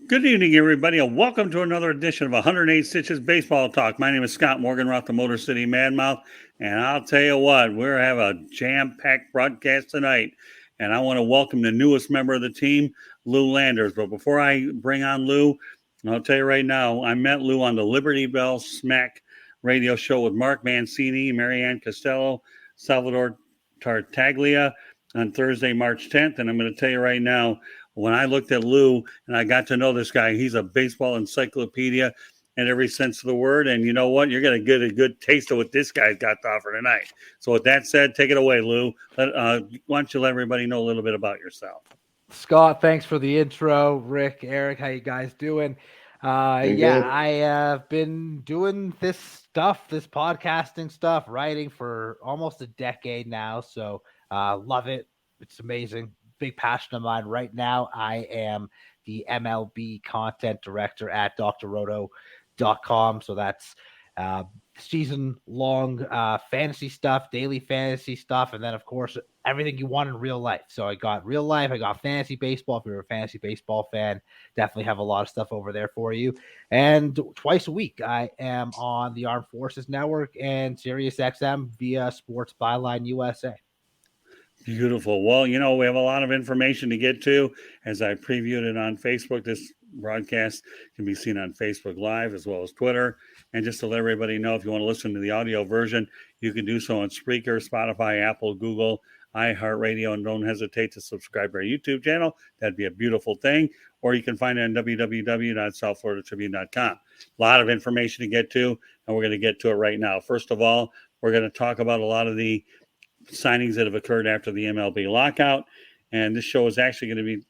Good evening, everybody, and welcome to another edition of 108 Stitches Baseball Talk. My name is Scott Morganroth, the Motor City Madmouth, and I'll tell you what, we have a jam-packed broadcast tonight, and I want to welcome the newest member of the team, Lou Landers. But before I bring on Lou, I'll tell you right now, I met Lou on the Liberty Bell Smack radio show with Mark Mancini, Marianne Costello, Salvador Tartaglia on Thursday, March 10th, and I'm going to tell you right now, when I looked at Lou and I got to know this guy, he's a baseball encyclopedia in every sense of the word. And you know what? You're going to get a good taste of what this guy's got to offer tonight. So with that said, take it away, Lou. Why don't you let everybody know a little bit about yourself? Scott, thanks for the intro. Rick, Eric, how you guys doing? Good. I have been doing this podcasting stuff, writing for almost a decade now. So love it. It's amazing. Big passion of mine right now. I am the MLB content director at drroto.com. So that's season-long fantasy stuff, daily fantasy stuff, and then, of course, everything you want in real life. So I got real life, I got fantasy baseball. If you're a fantasy baseball fan, definitely have a lot of stuff over there for you. And twice a week, I am on the Armed Forces Network and SiriusXM via Sports Byline USA. Beautiful. Well, you know, we have a lot of information to get to. As I previewed it on Facebook, this broadcast can be seen on Facebook Live as well as Twitter. And just to let everybody know, if you want to listen to the audio version, you can do so on Spreaker, Spotify, Apple, Google, iHeartRadio, and don't hesitate to subscribe to our YouTube channel. That'd be a beautiful thing. Or you can find it on www.southfloridatribune.com. A lot of information to get to, and we're going to get to it right now. First of all, we're going to talk about a lot of the signings that have occurred after the MLB lockout. And this show is actually going to be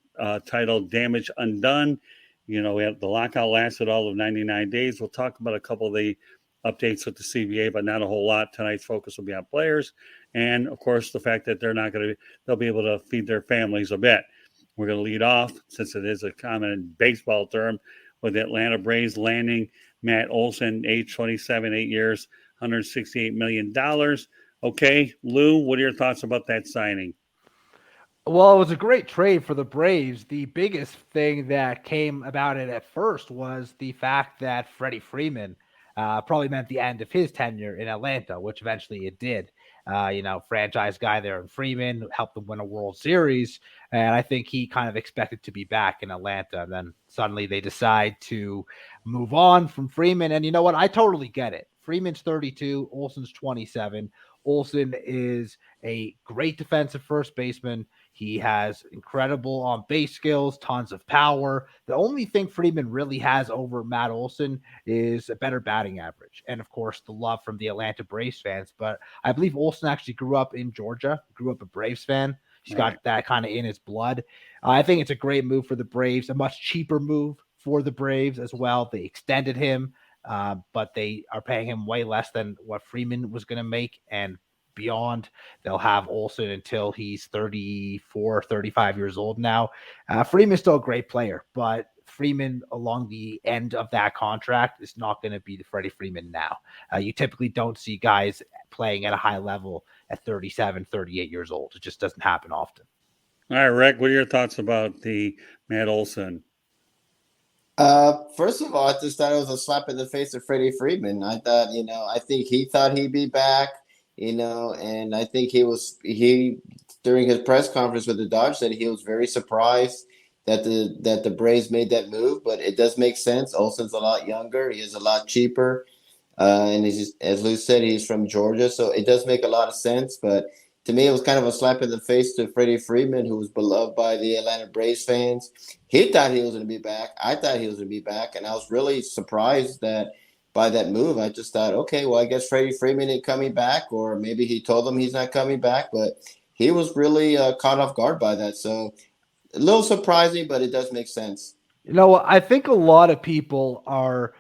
titled Damage Undone. You know, we have the lockout lasted all of 99 days. We'll talk about a couple of the updates with the CBA, but not a whole lot. Tonight's focus will be on players. And of course, the fact that they'll be able to feed their families a bit. We're going to lead off, since it is a common baseball term, with the Atlanta Braves landing Matt Olson, age 27, 8 years, $168 million. Okay, Lou, what are your thoughts about that signing? Well, it was a great trade for the Braves. The biggest thing that came about it at first was the fact that Freddie Freeman probably meant the end of his tenure in Atlanta, which eventually it did. Franchise guy there in Freeman, helped them win a World Series, and I think he kind of expected to be back in Atlanta. And then suddenly they decide to move on from Freeman. And you know what? I totally get it. Freeman's 32, Olson's 27. Olson is a great defensive first baseman. He has incredible on-base skills, tons of power. The only thing Freeman really has over Matt Olson is a better batting average. And, of course, the love from the Atlanta Braves fans. But I believe Olson actually grew up in Georgia, grew up a Braves fan. He's got that kind of in his blood. I think it's a great move for the Braves, a much cheaper move for the Braves as well. They extended him. But they are paying him way less than what Freeman was going to make. And beyond, they'll have Olson until he's 34, 35 years old now. Freeman's still a great player, but Freeman along the end of that contract is not going to be the Freddie Freeman now. You typically don't see guys playing at a high level at 37, 38 years old. It just doesn't happen often. All right, Rick, what are your thoughts about the Matt Olson? First of all, I just thought it was a slap in the face of Freddie Freeman. I thought, I think he thought he'd be back, and I think he during his press conference with the Dodgers said he was very surprised that the Braves made that move, but it does make sense. Olson's a lot younger, he is a lot cheaper, and as Lou said, he's from Georgia, so it does make a lot of sense. But to me, it was kind of a slap in the face to Freddie Freeman, who was beloved by the Atlanta Braves fans. He thought he was going to be back. I thought he was going to be back, and I was really surprised by that move. I just thought, okay, well, I guess Freddie Freeman ain't coming back, or maybe he told them he's not coming back, but he was really caught off guard by that. So a little surprising, but it does make sense. I think a lot of people are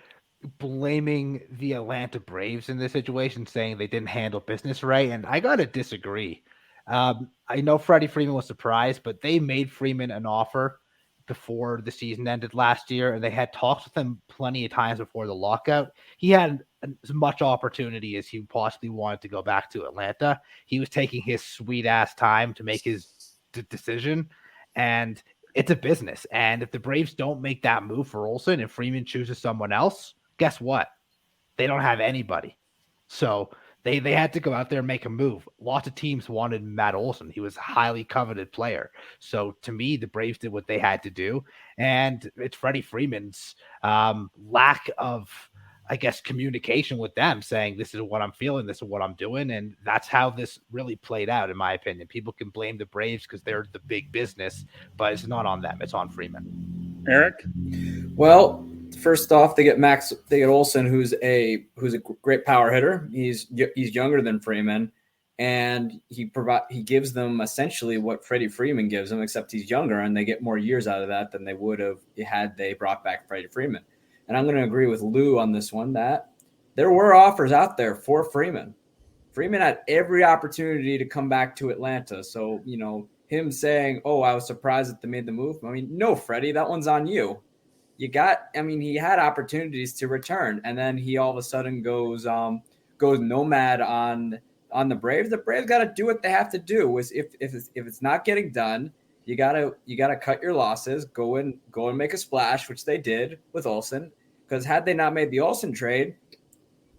blaming the Atlanta Braves in this situation, saying they didn't handle business right, and I gotta disagree. I know Freddie Freeman was surprised, but they made Freeman an offer before the season ended last year, and they had talks with him plenty of times before the lockout. He had as much opportunity as he possibly wanted to go back to Atlanta. He was taking his sweet ass time to make his decision, and it's a business. And if the Braves don't make that move for Olson and Freeman chooses someone else, guess what? They don't have anybody. So they had to go out there and make a move. Lots of teams wanted Matt Olson. He was a highly coveted player. So to me, the Braves did what they had to do. And it's Freddie Freeman's lack of, I guess, communication with them saying, this is what I'm feeling, this is what I'm doing. And that's how this really played out, in my opinion. People can blame the Braves because they're the big business, but it's not on them. It's on Freeman. Eric? Well, first off, they get Olson, who's a great power hitter. He's younger than Freeman, and he gives them essentially what Freddie Freeman gives them, except he's younger, and they get more years out of that than they would have had they brought back Freddie Freeman. And I'm going to agree with Lou on this one that there were offers out there for Freeman. Freeman had every opportunity to come back to Atlanta. So, him saying, "Oh, I was surprised that they made the move." I mean, no, Freddie, that one's on you. He had opportunities to return, and then he all of a sudden goes nomad on the Braves. The Braves got to do what they have to do. If it's not getting done, you gotta cut your losses. Go and make a splash, which they did with Olson. Because had they not made the Olson trade,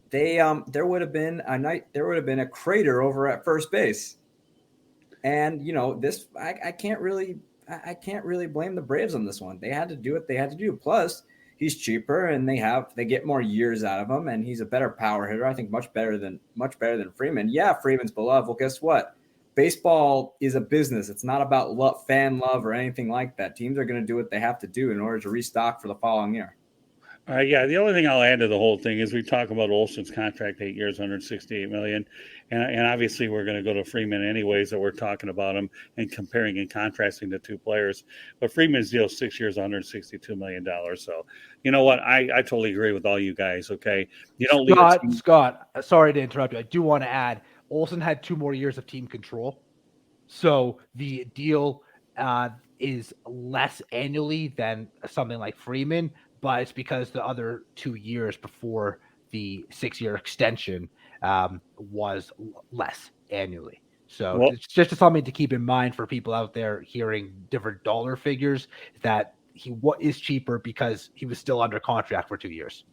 there would have been a crater over at first base. And I can't really blame the Braves on this one. They had to do what they had to do. Plus, he's cheaper, and they get more years out of him, and he's a better power hitter. I think much better than Freeman. Yeah, Freeman's beloved. Well, guess what? Baseball is a business. It's not about fan love or anything like that. Teams are going to do what they have to do in order to restock for the following year. Yeah, the only thing I'll add to the whole thing is we talk about Olson's contract, 8 years, $168 million, and obviously we're going to go to Freeman anyways. That we're talking about him and comparing and contrasting the two players. But Freeman's deal, 6 years, $162 million. So you know what? I totally agree with all you guys. Okay, you don't Scott. Sorry to interrupt you. I do want to add, Olson had 2 more years of team control, so the deal is less annually than something like Freeman. But it's because the other 2 years before the 6-year extension was less annually. So it's just something to keep in mind for people out there hearing different dollar figures, that he is cheaper because he was still under contract for 2 years.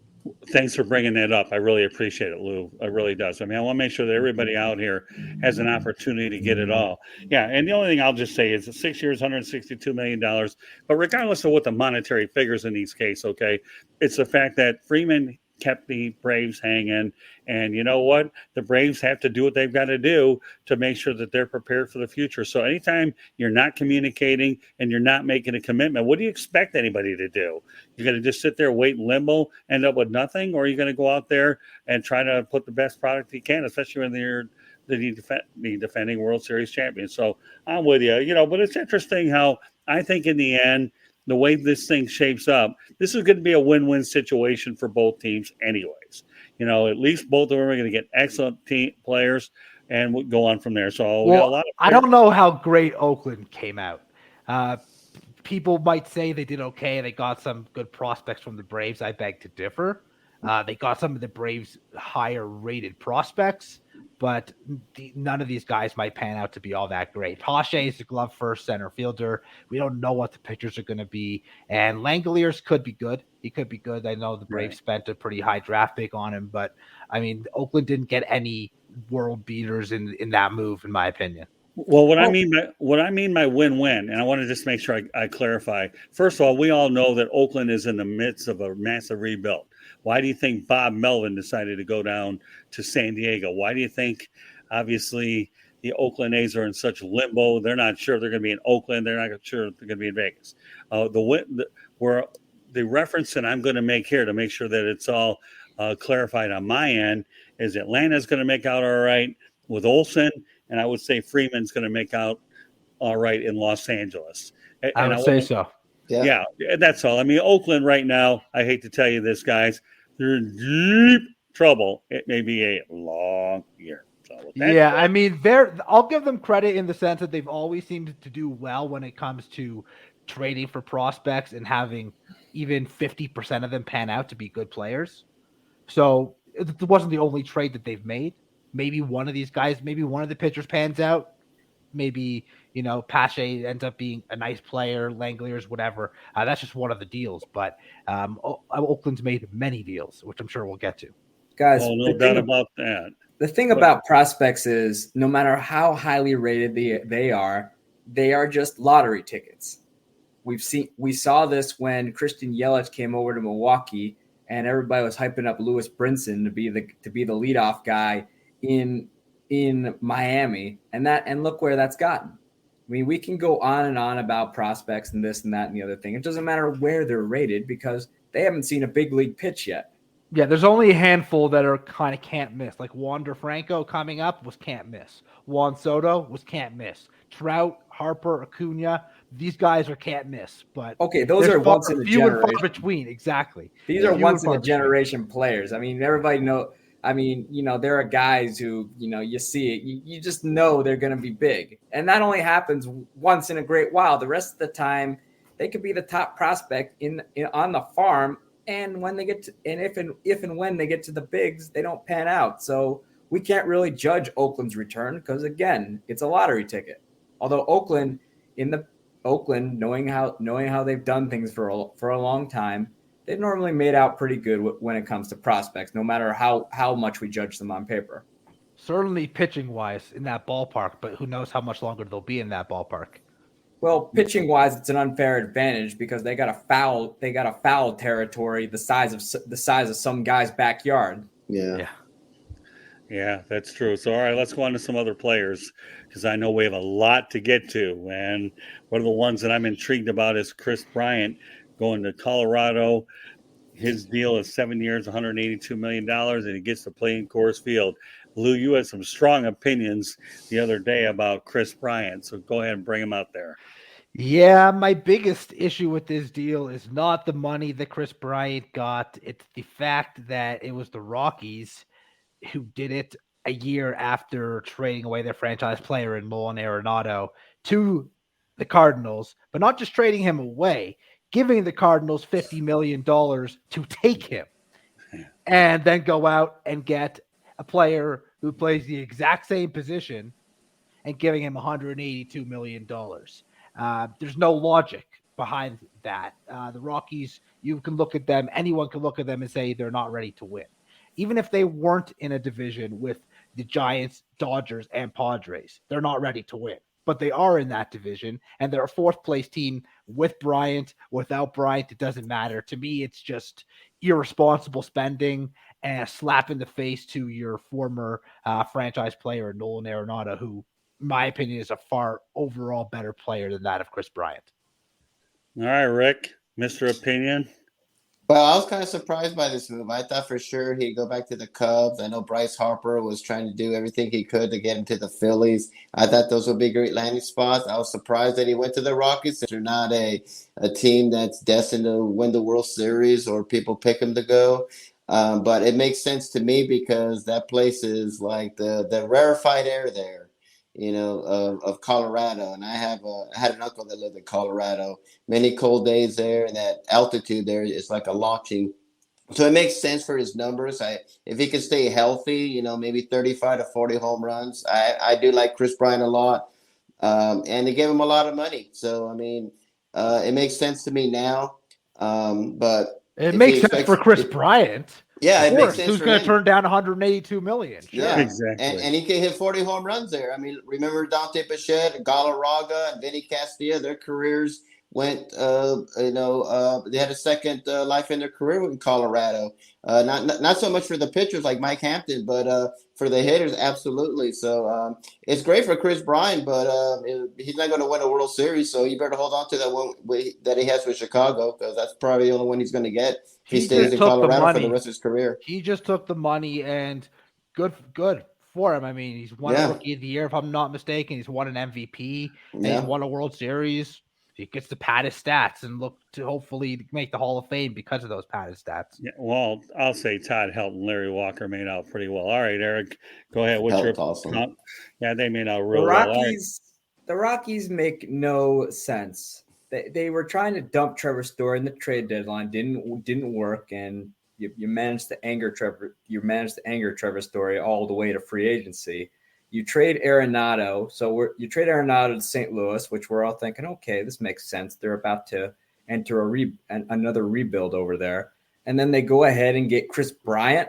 Thanks for bringing that up. I really appreciate it, Lou. It really does. I want to make sure that everybody out here has an opportunity to get it all. Yeah, and the only thing I'll just say is 6 years, $162 million. But regardless of what the monetary figures in each case, okay, it's the fact that Freeman kept the Braves hanging. And you know what? The Braves have to do what they've got to do to make sure that they're prepared for the future. So anytime you're not communicating and you're not making a commitment, what do you expect anybody to do? You're going to just sit there, wait in limbo, end up with nothing? Or are you going to go out there and try to put the best product you can, especially when you're the defending World Series champion? So I'm with you, but it's interesting how I think in the end, the way this thing shapes up, this is going to be a win-win situation for both teams anyways. At least both of them are going to get excellent team players, and we'll go on from there. So I don't know how great Oakland came out. People might say they did okay. They got some good prospects from the Braves. I beg to differ. They got some of the Braves' higher-rated prospects, but none of these guys might pan out to be all that great. Pache is a glove-first center fielder. We don't know what the pitchers are going to be. And Langoliers could be good. He could be good. I know the Braves spent a pretty high draft pick on him, but, Oakland didn't get any world beaters in that move, in my opinion. Well, what I mean by win-win, and I want to just make sure I clarify. First of all, we all know that Oakland is in the midst of a massive rebuild. Why do you think Bob Melvin decided to go down to San Diego? Why do you think, obviously, the Oakland A's are in such limbo? They're not sure they're going to be in Oakland. They're not sure they're going to be in Vegas. The reference that I'm going to make here to make sure that it's all clarified on my end is Atlanta's going to make out all right with Olson, and I would say Freeman's going to make out all right in Los Angeles. I would say so. Yeah, that's all. Oakland right now, I hate to tell you this, guys, they're in deep trouble. It may be a long year. So I'll give them credit in the sense that they've always seemed to do well when it comes to trading for prospects and having even 50% of them pan out to be good players. So it wasn't the only trade that they've made. Maybe one of these guys, maybe one of the pitchers pans out. maybe, Pache ends up being a nice player, Langoliers, whatever. That's just one of the deals. But Oakland's made many deals, which I'm sure we'll get to. Guys, Oh, no doubt about that. The thing about prospects is no matter how highly rated they are just lottery tickets. We saw this when Christian Yelich came over to Milwaukee, and everybody was hyping up Lewis Brinson to be the leadoff guy in Miami, and look where that's gotten. I mean, we can go on and on about prospects and this and that and the other thing. It doesn't matter where they're rated because they haven't seen a big league pitch yet. Yeah, there's only a handful that are kind of can't miss. Like Wander Franco coming up was can't miss. Juan Soto was can't miss. Trout, Harper, Acuna, these guys are can't miss. But okay, those are once in a generation. Few and far between, exactly. These are once in a generation players. I mean, everybody know. I mean, there are guys who, you see it, you just know they're going to be big, and that only happens once in a great while. The rest of the time, they could be the top prospect on the farm. And when they get to, and if and when they get to the bigs, they don't pan out. So we can't really judge Oakland's return because again, it's a lottery ticket. Although Oakland, knowing how they've done things for a long time, they've normally made out pretty good when it comes to prospects, no matter how much we judge them on paper. Certainly pitching wise in that ballpark, but who knows how much longer they'll be in that ballpark. Well, pitching wise, it's an unfair advantage because they got a foul territory the size of some guy's backyard. Yeah. Yeah, that's true. So, all right, let's go on to some other players because I know we have a lot to get to. And one of the ones that I'm intrigued about is Kris Bryant going to Colorado. His deal is 7 years, $182 million, and he gets to play in Coors Field. Lou, you had some strong opinions the other day about Kris Bryant, so go ahead and bring him out there. Yeah, my biggest issue with this deal is not the money that Kris Bryant got. It's the fact that it was the Rockies who did it a year after trading away their franchise player in Nolan Arenado to the Cardinals, but not just trading him away, giving the Cardinals $50 million to take him and then go out and get a player who plays the exact same position and giving him $182 million. There's no logic behind that. The Rockies, you can look at them, anyone can look at them and say they're not ready to win. Even if they weren't in a division with the Giants, Dodgers, and Padres, they're not ready to win. But they are in that division, and they're a fourth-place team with Bryant. Without Bryant, it doesn't matter. To me, it's just irresponsible spending and a slap in the face to your former franchise player, Nolan Arenado, who, in my opinion, is a far overall better player than that of Kris Bryant. All right, Rick, Mr. Opinion. Well, I was kind of surprised by this move. I thought for sure he'd go back to the Cubs. I know Bryce Harper was trying to do everything he could to get him to the Phillies. I thought those would be great landing spots. I was surprised that he went to the Rockies. They're not a team that's destined to win the World Series or people pick him to go. But it makes sense to me because that place is like the rarefied air there, of Colorado. And I had an uncle that lived in Colorado. Many cold days there, and that altitude there is like a launching. So it makes sense for his numbers. If he can stay healthy, maybe 35 to 40 home runs. I do like Kris Bryant a lot. And they gave him a lot of money. So, I mean, it makes sense to me now. But it makes sense for Kris Bryant. Yeah, it makes sense. Who's going to turn down $182 million? Sure. Yeah, exactly. And he can hit 40 home runs there. I mean, remember Dante Bichette, Galarraga, and Vinny Castilla? Their careers went, they had a second life in their career in Colorado. Not so much for the pitchers like Mike Hampton, but for the hitters, absolutely. So it's great for Kris Bryant, but he's not going to win a World Series, so you better hold on to that one that he has with Chicago because that's probably the only one he's going to get if he stays in Colorado for the rest of his career. He just took the money, and good for him. I mean, he's won a Rookie of the Year, if I'm not mistaken. He's won an MVP, and he's won a World Series. He gets to pad his stats and look to hopefully make the Hall of Fame because of those padded stats. Yeah, well, I'll say Todd Helton and Larry Walker made out pretty well. All right, Eric, go ahead. What's your awesome? Yeah, they made out real well. Right. The Rockies make no sense. They were trying to dump Trevor Story in the trade deadline. Didn't work, and you managed to anger Trevor. You managed to anger Trevor Story all the way to free agency. You trade Arenado. So you trade Arenado to St. Louis, which we're all thinking, okay, this makes sense. They're about to enter another rebuild over there. And then they go ahead and get Kris Bryant.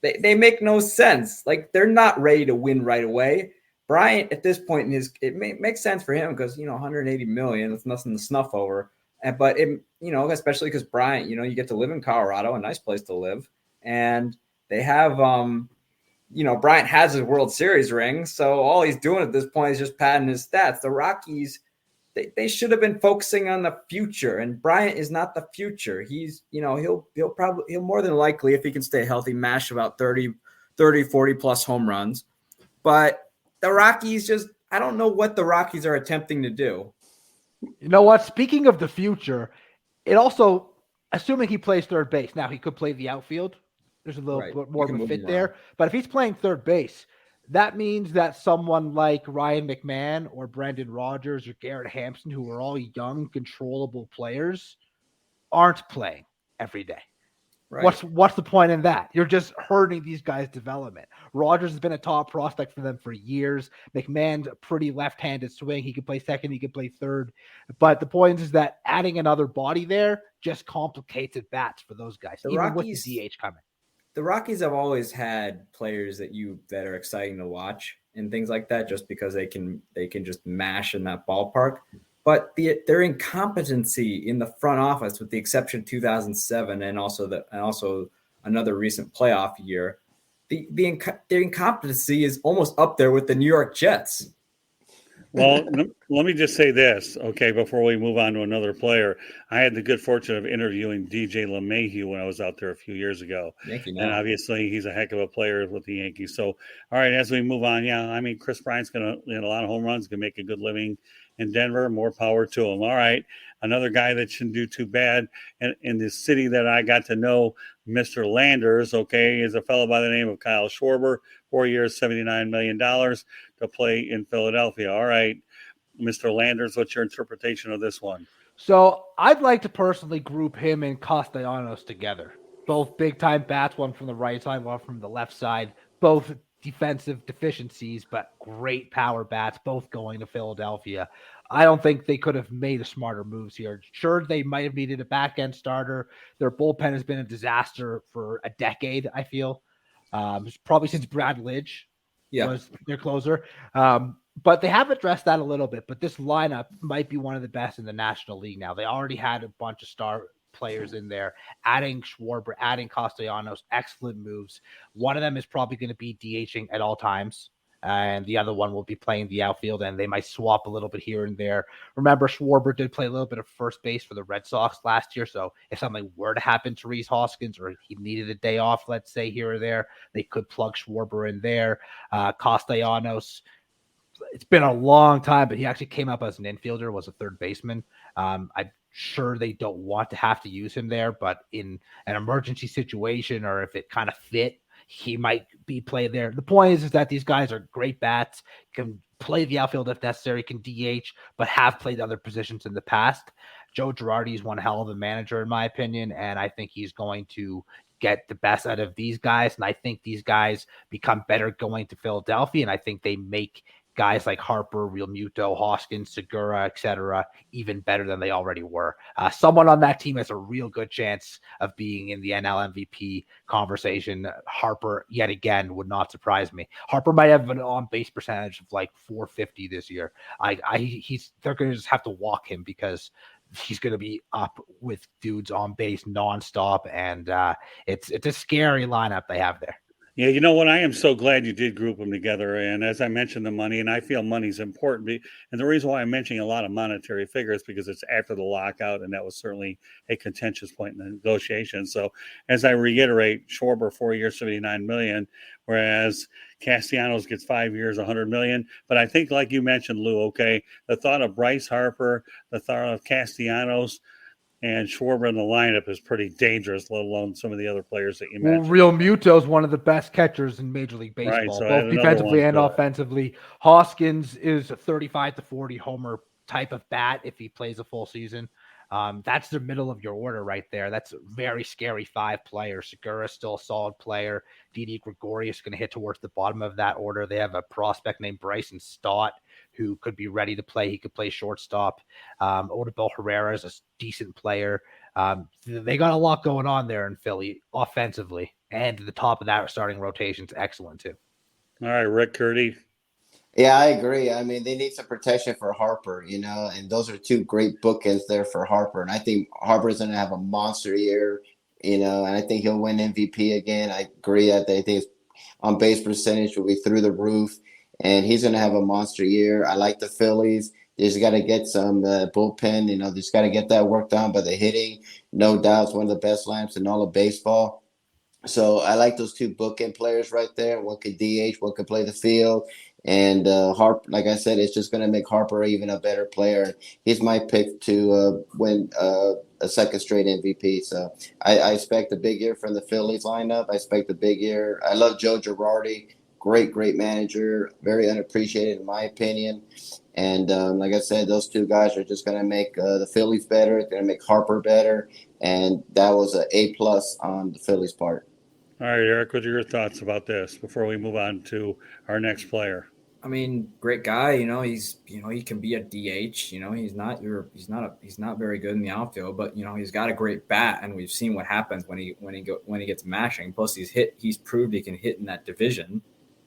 They make no sense. Like, they're not ready to win right away. Bryant, at this point it makes sense for him because, 180 million, it's nothing to snuff over. But especially because Bryant, you get to live in Colorado, a nice place to live. And they have, Bryant has his World Series ring. So all he's doing at this point is just padding his stats. The Rockies, they should have been focusing on the future, and Bryant is not the future. He's, he'll more than likely, if he can stay healthy, mash about 30, 40 plus home runs. But the Rockies I don't know what the Rockies are attempting to do. You know what? Speaking of the future, it also, assuming he plays third base, now he could play the outfield. There's a little bit more of a fit there. But if he's playing third base, that means that someone like Ryan McMahon or Brendan Rodgers or Garrett Hampson, who are all young, controllable players, aren't playing every day. Right. What's the point in that? You're just hurting these guys' development. Rodgers has been a top prospect for them for years. McMahon's a pretty left-handed swing. He can play second, he can play third. But the point is that adding another body there just complicates at bats for those guys, even with the DH coming. The Rockies have always had players that are exciting to watch and things like that, just because they can just mash in that ballpark. But their incompetency in the front office, with the exception of 2007 and also another recent playoff year, their incompetency is almost up there with the New York Jets. Well, let me just say this, okay, before we move on to another player. I had the good fortune of interviewing DJ LeMahieu when I was out there a few years ago. And obviously he's a heck of a player with the Yankees. So, all right, as we move on, Kris Bryant's going to hit a lot of home runs, going to make a good living in Denver. More power to him. All right, another guy that shouldn't do too bad in the city that I got to know, Mr. Landers, okay, is a fellow by the name of Kyle Schwarber, 4 years, $79 million to play in Philadelphia. All right, Mr. Landers, what's your interpretation of this one? So I'd like to personally group him and Castellanos together. Both big-time bats, one from the right side, one from the left side. Both defensive deficiencies, but great power bats, both going to Philadelphia. I don't think they could have made a smarter moves here. Sure, they might have needed a back-end starter. Their bullpen has been a disaster for a decade, I feel. Probably since Brad Lidge was their closer. But they have addressed that a little bit. But this lineup might be one of the best in the National League now. They already had a bunch of star players in there. Adding Schwarber, adding Castellanos, excellent moves. One of them is probably going to be DHing at all times. And the other one will be playing the outfield, and they might swap a little bit here and there. Remember, Schwarber did play a little bit of first base for the Red Sox last year, so if something were to happen to Rhys Hoskins, or he needed a day off, let's say, here or there, they could plug Schwarber in there. Castellanos, it's been a long time, but he actually came up as an infielder, was a third baseman. I'm sure they don't want to have to use him there, but in an emergency situation, or if it kind of fit, he might be played there. The point is that these guys are great bats, can play the outfield if necessary, can DH, but have played other positions in the past. Joe Girardi is one hell of a manager, in my opinion, and I think he's going to get the best out of these guys, and I think these guys become better going to Philadelphia, and I think they make guys like Harper, Realmuto, Hoskins, Segura, etc., even better than they already were. Someone on that team has a real good chance of being in the NL MVP conversation. Harper, yet again, would not surprise me. Harper might have an on-base percentage of like 450 this year. They're going to just have to walk him because he's going to be up with dudes on base nonstop, and it's a scary lineup they have there. Yeah, you know what? I am so glad you did group them together. And as I mentioned, the money, and I feel money's important. And the reason why I'm mentioning a lot of monetary figures because it's after the lockout, and that was certainly a contentious point in the negotiation. So as I reiterate, Schwarber 4 years, $79 million, whereas Castellanos gets 5 years, $100 million. But I think, like you mentioned, Lou, okay, the thought of Bryce Harper, the thought of Castellanos, and Schwarber in the lineup is pretty dangerous, let alone some of the other players that you mentioned. Realmuto is one of the best catchers in Major League Baseball, right, so both defensively and offensively. Hoskins is a 35 to 40 homer type of bat if he plays a full season. That's the middle of your order right there. That's a very scary 5 players. Segura's still a solid player. Didi Gregorius is going to hit towards the bottom of that order. They have a prospect named Bryson Stott who could be ready to play. He could play shortstop. Odubel Herrera is a decent player. They got a lot going on there in Philly offensively, and the top of that starting rotation is excellent too. All right, Rick, Curti. Yeah, I agree. I mean, they need some protection for Harper, and those are 2 great bookends there for Harper. And I think Harper's going to have a monster year, and I think he'll win MVP again. I agree that they think his on base percentage will be through the roof, and he's going to have a monster year. I like the Phillies. They just got to get some bullpen, they just got to get that work done. But the hitting, no doubt, is one of the best lineups in all of baseball. So I like those 2 bookend players right there. One could DH, one could play the field. And Harper, like I said, it's just going to make Harper even a better player. He's my pick to win a second straight MVP. So I expect a big year from the Phillies lineup. I expect a big year. I love Joe Girardi. Great manager. Very unappreciated in my opinion. And like I said, those 2 guys are just going to make the Phillies better. They're going to make Harper better. And that was an A+ on the Phillies' part. All right, Eric, what are your thoughts about this before we move on to our next player? I mean, great guy. He can be a DH. He's not very good in the outfield, but he's got a great bat, and we've seen what happens when he gets mashing. Plus, he's proved he can hit in that division.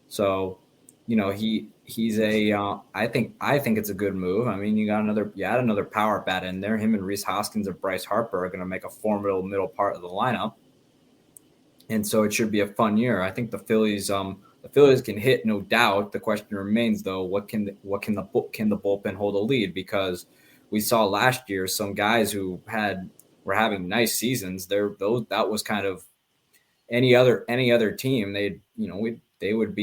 So, he's a. I think it's a good move. I mean, you add another power bat in there. Him and Rhys Hoskins and Bryce Harper are going to make a formidable middle part of the lineup. And so it should be a fun year. I think the Phillies can hit, no doubt. The question remains, though, what can the bullpen hold a lead? Because we saw last year some guys who were having nice seasons. That was kind of any other team. They would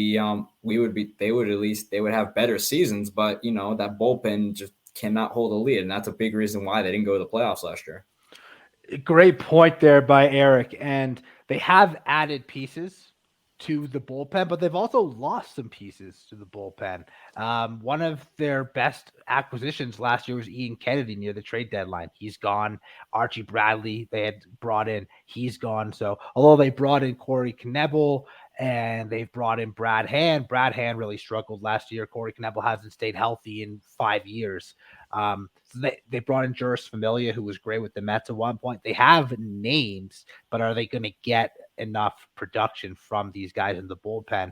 have better seasons, but that bullpen just cannot hold a lead, and that's a big reason why they didn't go to the playoffs last year. Great point there by Eric. And they have added pieces to the bullpen, but they've also lost some pieces to the bullpen. One of their best acquisitions last year was Ian Kennedy near the trade deadline. He's gone. Archie Bradley, they had brought in. He's gone. So although they brought in Corey Knebel and they've brought in Brad Hand really struggled last year. Corey Knebel hasn't stayed healthy in 5 years. So they brought in Juris Familia, who was great with the Mets at one point. They have names, but are they going to get enough production from these guys in the bullpen?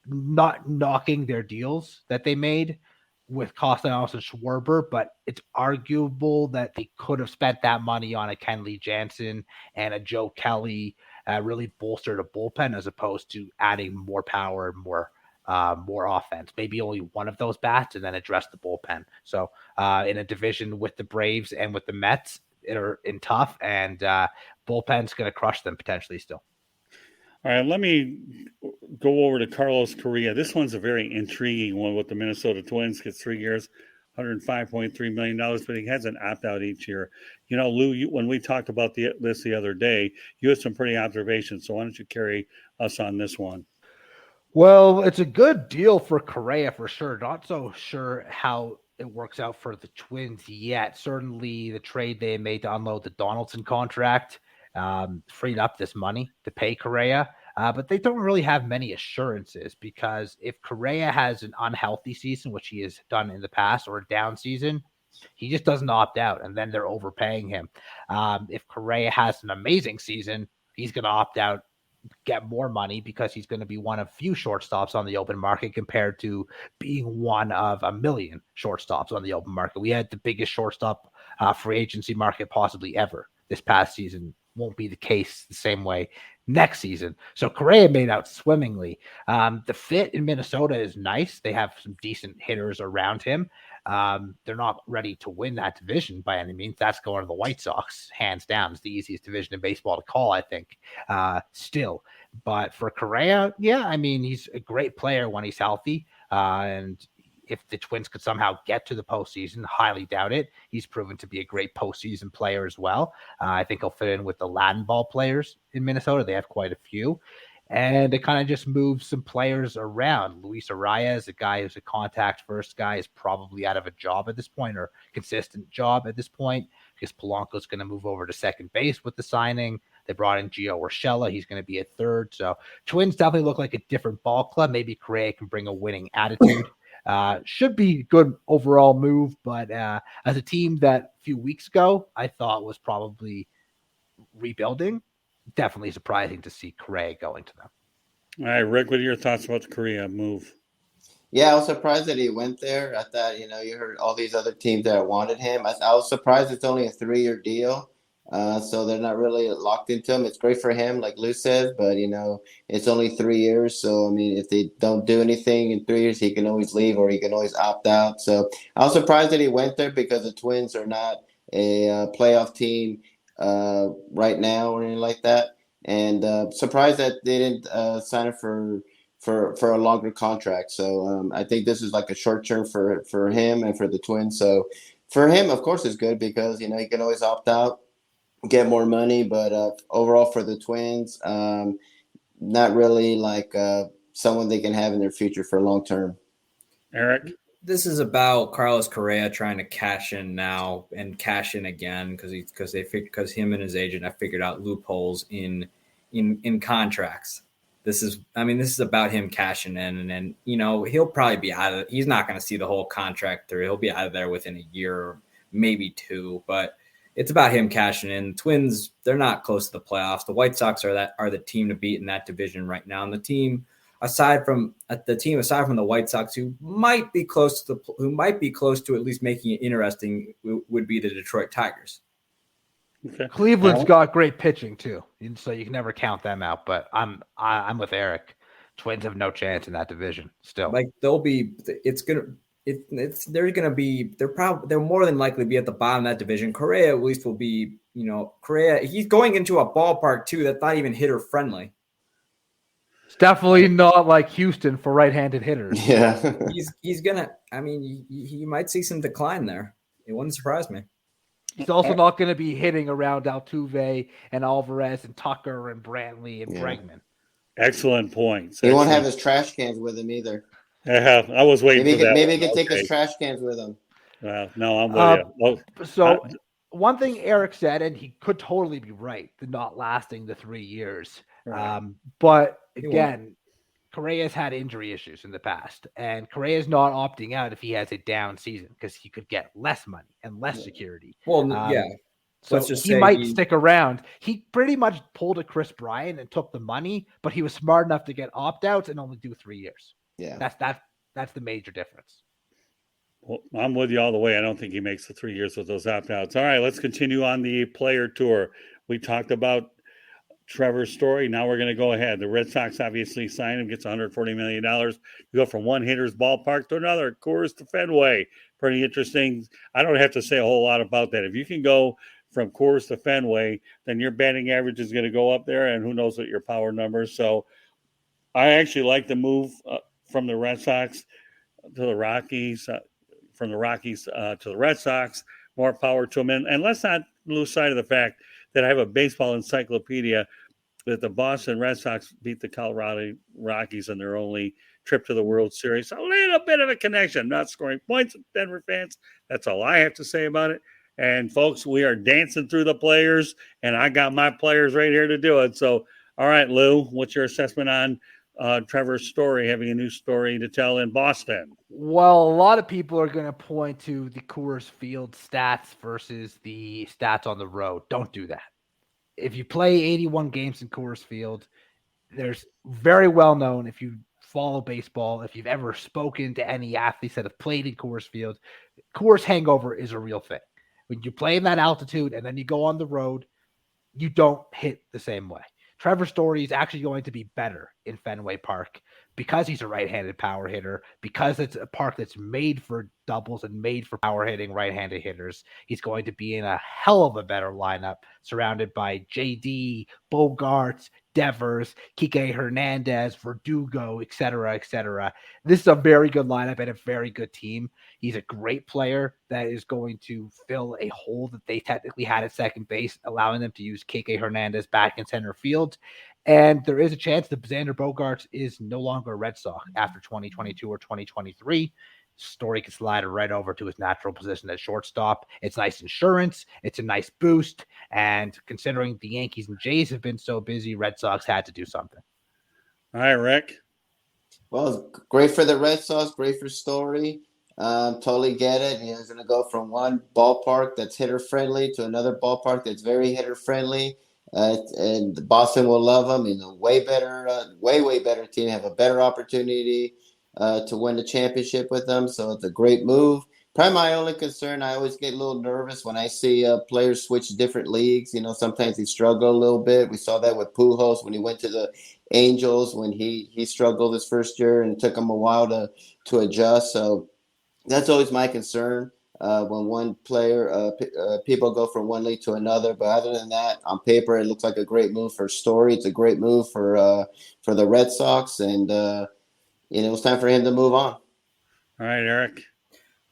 Not knocking their deals that they made with Castellanos and Schwarber, but it's arguable that they could have spent that money on a Kenley Jansen and a Joe Kelly, really bolstered a bullpen as opposed to adding more power, more offense, maybe only one of those bats, and then address the bullpen. So in a division with the Braves and with the Mets, are in tough, and bullpen's going to crush them potentially still. All right, let me go over to Carlos Correa. This one's a very intriguing one with the Minnesota Twins. Gets 3 years, $105.3 million, but he has an opt-out each year. Lou, when we talked about this the other day, you had some pretty observations, so why don't you carry us on this one? Well, it's a good deal for Correa for sure. Not so sure how it works out for the Twins yet. Certainly the trade they made to unload the Donaldson contract freed up this money to pay Correa. But they don't really have many assurances, because if Correa has an unhealthy season, which he has done in the past, or a down season, he just doesn't opt out, and then they're overpaying him. If Correa has an amazing season, he's going to opt out, get more money, because he's going to be one of few shortstops on the open market compared to being one of a million shortstops on the open market. We had the biggest shortstop free agency market possibly ever this past season. Won't be the case the same way next season. So Correa made out swimmingly. The fit in Minnesota is nice. They have some decent hitters around him. They're not ready to win that division by any means. That's going to the White Sox, hands down. It's the easiest division in baseball to call, I think, still. But for Correa, yeah, I mean, he's a great player when he's healthy. And if the Twins could somehow get to the postseason, highly doubt it. He's proven to be a great postseason player as well. I think he'll fit in with the Latin ball players in Minnesota. They have quite a few. And it kind of just moves some players around. Luis Arias, a guy who's a contact first guy, is probably out of a job at this point, or consistent job at this point. Lucas Polanco is going to move over to second base with the signing. They brought in Gio Urshela. He's going to be a third. So Twins definitely look like a different ball club. Maybe Correa can bring a winning attitude. Should be good overall move, but as a team that a few weeks ago I thought was probably rebuilding, definitely surprising to see Correa going to them. All right, Rick, what are your thoughts about the Korea move? Yeah, I was surprised that he went there. I thought, you heard all these other teams that wanted him. I was surprised it's only a 3-year deal. So they're not really locked into him. It's great for him, like Lou says, but, it's only 3 years. So, I mean, if they don't do anything in 3 years, he can always leave or he can always opt out. So I was surprised that he went there because the Twins are not a playoff team right now or anything like that. And surprised that they didn't sign him for a longer contract. So I think this is like a short term for him and for the Twins. So for him, of course, it's good because, he can always opt out, get more money. But overall for the Twins, not really like someone they can have in their future for long term. Eric? This is about Carlos Correa trying to cash in now and cash in again because him and his agent have figured out loopholes in contracts. This is about him cashing in, and then he'll probably be out of. He's not going to see the whole contract through. He'll be out of there within a year, maybe 2. But it's about him cashing in. Twins, they're not close to the playoffs. The White Sox are the team to beat in that division right now, and the team aside from the White Sox, who might be close to at least making it interesting, would be the Detroit Tigers. Okay. Cleveland's got great pitching too, and so you can never count them out. But I'm with Eric. Twins have no chance in that division still. Like they're more than likely be at the bottom of that division. Correa at least will be, Correa. He's going into a ballpark too that's not even hitter friendly. It's definitely not like Houston for right-handed hitters. Yeah. he's gonna. I mean, you might see some decline there. It wouldn't surprise me. He's also not going to be hitting around Altuve and Alvarez and Tucker and Brantley and Bregman. Excellent points. He won't have his trash cans with him either. Yeah, I was waiting for that. Maybe he can take his trash cans with him. No, I'm with you. So one thing Eric said, and he could totally be right, the not lasting the 3 years. Right. But again, Correa's had injury issues in the past, and Correa's not opting out if he has a down season because he could get less money and less security. Well, So he might stick around. He pretty much pulled a Chris Bryant and took the money, but he was smart enough to get opt-outs and only do 3 years. Yeah. That's the major difference. Well, I'm with you all the way. I don't think he makes the 3 years with those opt-outs. All right, let's continue on the player tour. We talked about Trevor's story. Now we're going to go ahead. The Red Sox obviously signed him, gets $140 million to go from one hitter's ballpark to another, Coors to Fenway. Pretty interesting. I don't have to say a whole lot about that. If you can go from Coors to Fenway, then your batting average is going to go up there, and who knows what your power numbers. So I actually like the move from the Red Sox to the Rockies, from the Rockies to the Red Sox. More power to them. And let's not lose sight of the fact that I have a baseball encyclopedia that the Boston Red Sox beat the Colorado Rockies in their only trip to the World Series. A little bit of a connection, not scoring points with Denver fans. That's all I have to say about it. And, folks, we are dancing through the players, and I got my players right here to do it. So, all right, Lou, what's your assessment on Trevor's story, having a new story to tell in Boston? Well, a lot of people are going to point to the Coors Field stats versus the stats on the road. Don't do that. If you play 81 games in Coors Field, there's very well known, if you follow baseball, if you've ever spoken to any athletes that have played in Coors Field, Coors hangover is a real thing. When you play in that altitude and then you go on the road, you don't hit the same way. Trevor's story is actually going to be better in Fenway Park because he's a right-handed power hitter, because it's a park that's made for doubles and made for power hitting right-handed hitters. He's going to be in a hell of a better lineup surrounded by JD, Bogarts, Devers, Kike Hernandez, Verdugo, et cetera, et cetera. This is a very good lineup and a very good team. He's a great player that is going to fill a hole that they technically had at second base, allowing them to use Kike Hernandez back in center field. And there is a chance that Xander Bogaerts is no longer a Red Sox after 2022 or 2023. Story can slide right over to his natural position at shortstop. It's nice insurance. It's a nice boost. And considering the Yankees and Jays have been so busy, Red Sox had to do something. All right, Rick. Well, great for the Red Sox, great for Story. Totally get it. He's going to go from one ballpark that's hitter friendly to another ballpark that's very hitter friendly. And Boston will love him. He's a way better, way better team. Have a better opportunity to win the championship with them. So it's a great move. Probably my only concern, I always get a little nervous when I see players switch different leagues. You know, sometimes they struggle a little bit. We saw that with Pujols when he went to the Angels, when he struggled his first year and it took him a while to adjust. So that's always my concern when one player, people go from one league to another. But other than that, on paper, it looks like a great move for Story. It's a great move for the Red Sox. And, it's time for him to move on. All right, Eric.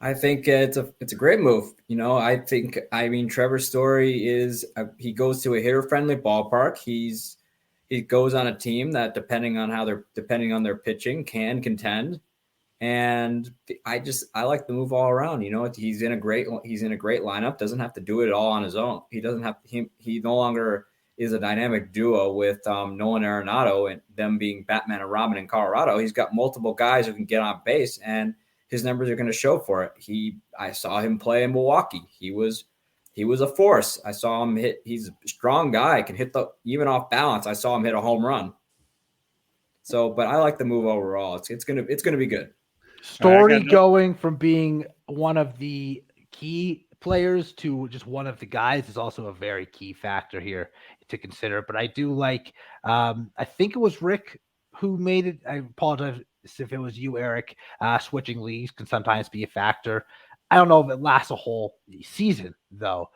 I think it's a great move. I mean, Trevor Story he goes to a hitter friendly ballpark. He goes on a team that depending on their pitching can contend. And I like the move all around. He's in a great lineup. Doesn't have to do it all on his own. He no longer is a dynamic duo with Nolan Arenado and them being Batman and Robin in Colorado. He's got multiple guys who can get on base, and his numbers are going to show for it. I saw him play in Milwaukee. He was a force. I saw him hit. He's a strong guy, can hit even off balance. I saw him hit a home run. So, but I like the move overall. It's gonna be good. Story going from being one of the key players to just one of the guys is also a very key factor here to consider. But I do like, I think it was Rick who made it. I apologize if it was you, Eric. Switching leagues can sometimes be a factor. I don't know if it lasts a whole season, though.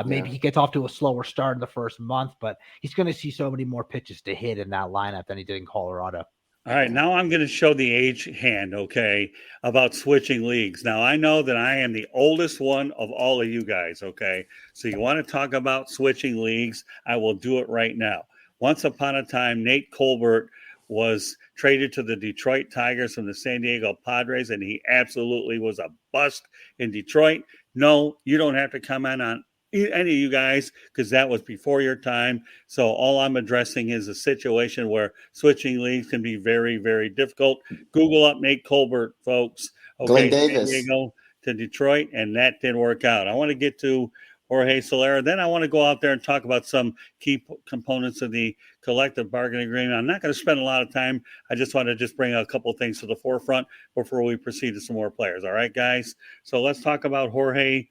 Maybe he gets off to a slower start in the first month, but he's going to see so many more pitches to hit in that lineup than he did in Colorado. All right, now I'm going to show the age hand, okay, about switching leagues. Now, I know that I am the oldest one of all of you guys, okay? So you want to talk about switching leagues, I will do it right now. Once upon a time, Nate Colbert was traded to the Detroit Tigers from the San Diego Padres, and he absolutely was a bust in Detroit. No, you don't have to comment on any of you guys because that was before your time. So all I'm addressing is a situation where switching leagues can be very, very difficult. Google up Nate Colbert, folks. Okay, Glenn Davis. San Diego to Detroit, and that didn't work out. I want to get to Jorge Solaire. Then I want to go out there and talk about some key components of the collective bargaining agreement. I'm not going to spend a lot of time. I just want to bring a couple things to the forefront before we proceed to some more players. All right, guys? So let's talk about Jorge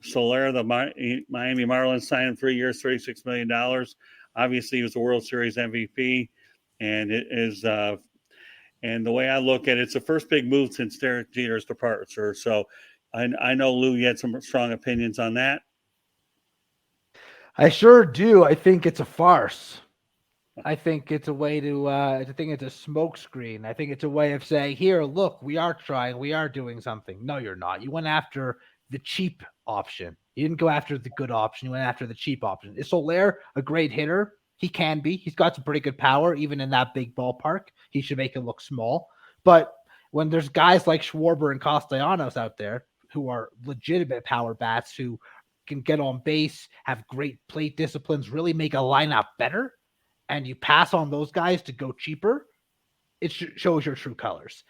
Solaire. The Miami Marlins signed him 3 years, $36 million. Obviously, he was the World Series MVP, and it is and the way I look at it, it's the first big move since Derek Jeter's departure. So I know, Lou, you had some strong opinions on that. I sure do. I think it's a farce. I think it's a way to, I think it's a smoke screen. I think it's a way of saying, here, look, we are trying, we are doing something. No, you're not. You went after the cheap option. You didn't go after the good option. You went after the cheap option. Is Solaire a great hitter? He can be. He's got some pretty good power, even in that big ballpark. He should make it look small. But when there's guys like Schwarber and Castellanos out there who are legitimate power bats who can get on base, have great plate disciplines, really make a lineup better, and you pass on those guys to go cheaper, it shows your true colors.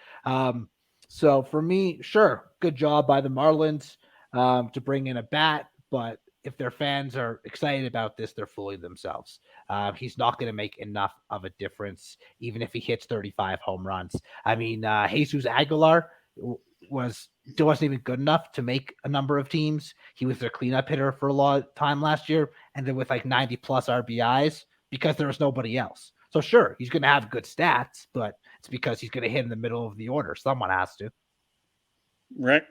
So for me, sure, good job by the Marlins to bring in a bat, but if their fans are excited about this, they're fooling themselves. He's not going to make enough of a difference, even if he hits 35 home runs. I mean, Jesus Aguilar wasn't even good enough to make a number of teams. He was their cleanup hitter for a lot of time last year, and then with like 90 plus RBIs because there was nobody else. So sure, he's going to have good stats, but it's because he's going to hit in the middle of the order. Someone has to. Right.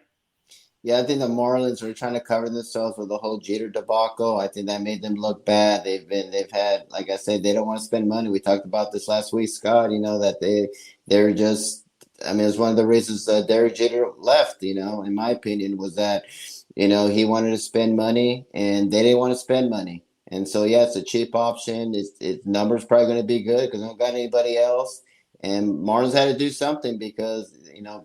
Yeah, I think the Marlins were trying to cover themselves with the whole Jeter debacle. I think that made them look bad. They've had, like I said, they don't want to spend money. We talked about this last week, Scott. That they're just. I mean, it's one of the reasons Derek Jeter left. In my opinion, was that he wanted to spend money and they didn't want to spend money. And so, yeah, it's a cheap option. Its numbers probably going to be good because they don't got anybody else. And Marlins had to do something because,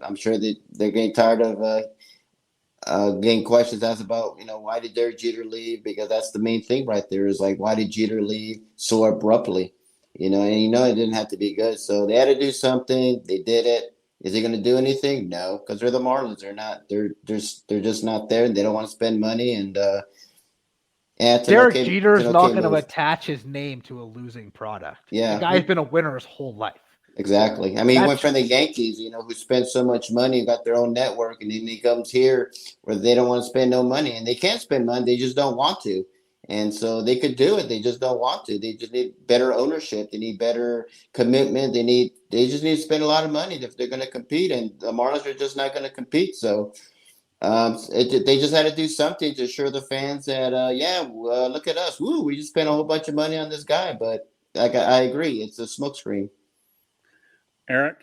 I'm sure that they're getting tired of getting questions asked about, why did Derek Jeter leave? Because that's the main thing right there is like, why did Jeter leave so abruptly? And it didn't have to be good. So they had to do something. They did it. Is he going to do anything? No, because they're the Marlins. They're not. They're just not there. They don't want to spend money. And Derek Jeter's not going to attach his name to a losing product. Yeah, the guy's been a winner his whole life. Exactly. I mean, he went from the Yankees, who spent so much money, got their own network, and then he comes here where they don't want to spend no money, and they can't spend money. They just don't want to. And so they could do it. They just don't want to. They just need better ownership. They need better commitment. They just need to spend a lot of money if they're going to compete, and the Marlins are just not going to compete. So they just had to do something to assure the fans that, look at us. Woo, we just spent a whole bunch of money on this guy. But I agree. It's a smokescreen. Eric?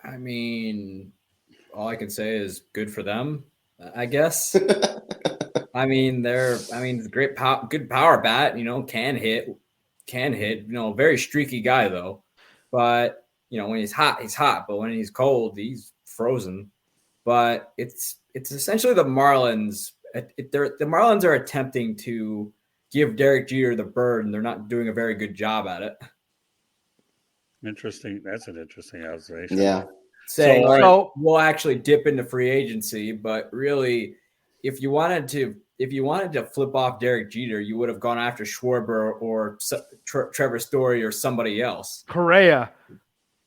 I mean, all I can say is good for them, I guess. Great good power bat, can hit, very streaky guy though. But, when he's hot, he's hot. But when he's cold, he's frozen. But it's essentially the Marlins. The Marlins are attempting to give Derek Jeter the bird, and they're not doing a very good job at it. Interesting. That's an interesting observation. Yeah. So we'll actually dip into free agency, but really, if you wanted to flip off Derek Jeter, you would have gone after Schwarber or Trevor Story or somebody else. Correa.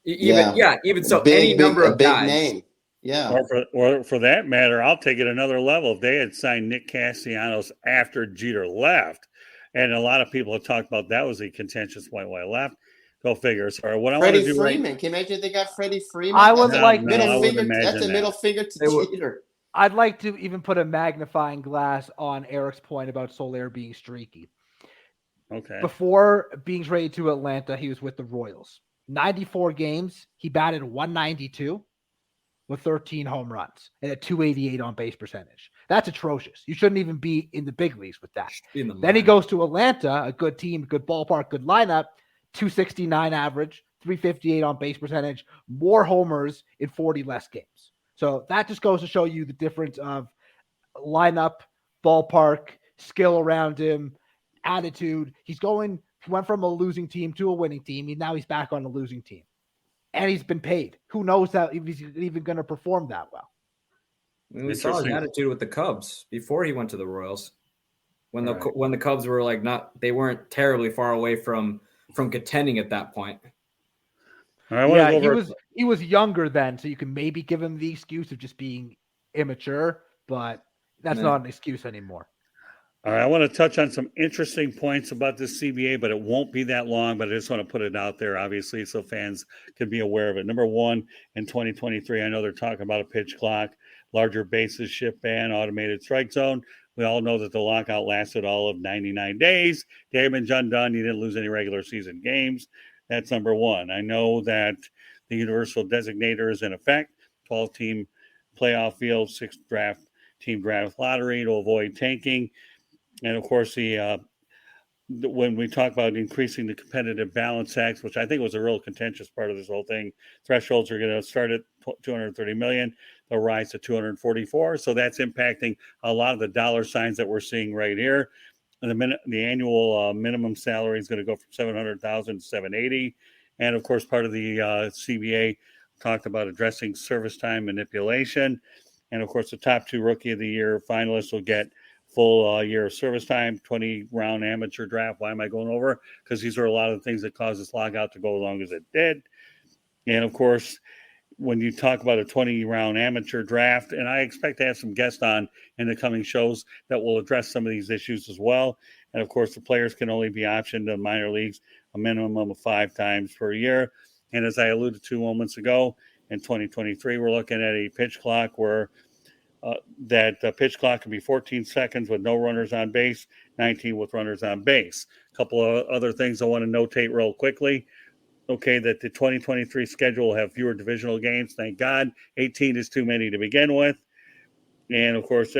Even so, any number of guys. Name. Yeah. Or for that matter, I'll take it another level. If they had signed Nick Castellanos after Jeter left, and a lot of people have talked about that was a contentious point why he left. Go figure. Sorry. What I want to do Freeman. Can you imagine if they got Freddie Freeman? I would like middle finger. That's a middle finger to Jeter. I'd like to even put a magnifying glass on Eric's point about Solaire being streaky. Okay. Before being traded to Atlanta, he was with the Royals. 94 games, he batted 192 with 13 home runs and a 288 on base percentage. That's atrocious. You shouldn't even be in the big leagues with that. Then he goes to Atlanta, a good team, good ballpark, good lineup. 269 average, 358 on base percentage, more homers in 40 less games. So that just goes to show you the difference of lineup, ballpark, skill around him, attitude. He went from a losing team to a winning team. Now he's back on a losing team. And he's been paid. Who knows if he's even going to perform that well? We saw his attitude with the Cubs before he went to the Royals. When the Cubs were they weren't terribly far away from contending at that point. He was younger then, so you can maybe give him the excuse of just being immature, but that's not an excuse anymore. All right, I want to touch on some interesting points about this CBA, but it won't be that long, but I just want to put it out there, obviously, so fans can be aware of it. Number one, in 2023, I know they're talking about a pitch clock, larger bases, shift ban, automated strike zone. We all know that the lockout lasted all of 99 days. Damage undone. You didn't lose any regular season games. That's number one. I know that the universal designator is in effect. 12-team playoff field, 6 team draft lottery to avoid tanking. And, of course, when we talk about increasing the competitive balance tax, which I think was a real contentious part of this whole thing, thresholds are going to start at $230 million. They'll rise to 244. So that's impacting a lot of the dollar signs that we're seeing right here. And the annual minimum salary is going to go from $700,000 to $780,000. And, of course, part of the CBA talked about addressing service time manipulation. And, of course, the top 2 Rookie of the Year finalists will get full year of service time, 20-round amateur draft. Why am I going over? Because these are a lot of the things that caused this lockout to go as long as it did. And, of course, when you talk about a 20-round amateur draft, and I expect to have some guests on in the coming shows that will address some of these issues as well. And, of course, the players can only be optioned to minor leagues a minimum of 5 times per year. And as I alluded to moments ago, in 2023, we're looking at a pitch clock where that pitch clock can be 14 seconds with no runners on base, 19 with runners on base. A couple of other things I want to notate real quickly. Okay, that the 2023 schedule will have fewer divisional games. Thank God. 18 is too many to begin with. And, of course,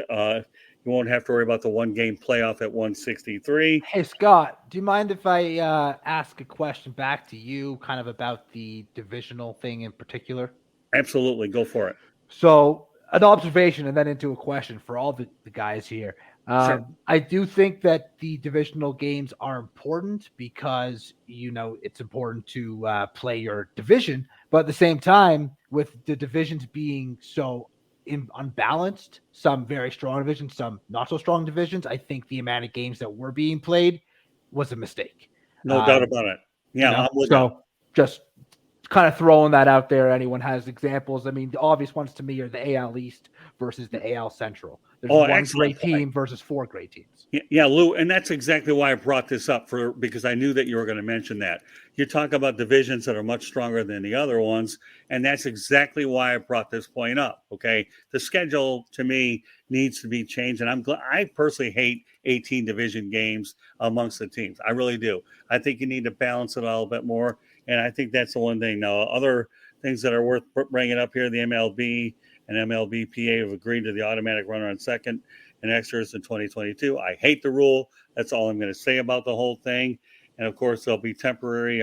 You won't have to worry about the 1-game playoff at 163. Hey, Scott, do you mind if I ask a question back to you kind of about the divisional thing in particular? Absolutely. Go for it. So an observation and then into a question for all the guys here. Sure. I do think that the divisional games are important because, it's important to play your division. But at the same time, with the divisions being so unbalanced, some very strong divisions, some not so strong divisions, I think the amount of games that were being played was a mistake. No doubt about it. Yeah, I'm with you. Just kind of throwing that out there. Anyone has examples? I mean, the obvious ones to me are the AL East versus the AL Central. There's one great team versus 4 great teams. Yeah, Lou, and that's exactly why I brought this up because I knew that you were going to mention that. You talk about divisions that are much stronger than the other ones, and that's exactly why I brought this point up. Okay, the schedule to me needs to be changed, and I personally hate 18 division games amongst the teams. I really do. I think you need to balance it all a bit more, and I think that's the one thing. Now, other things that are worth bringing up here: the MLB and MLBPA have agreed to the automatic runner on second and extras in 2022. I hate the rule. That's all I'm going to say about the whole thing. And of course, there'll be temporary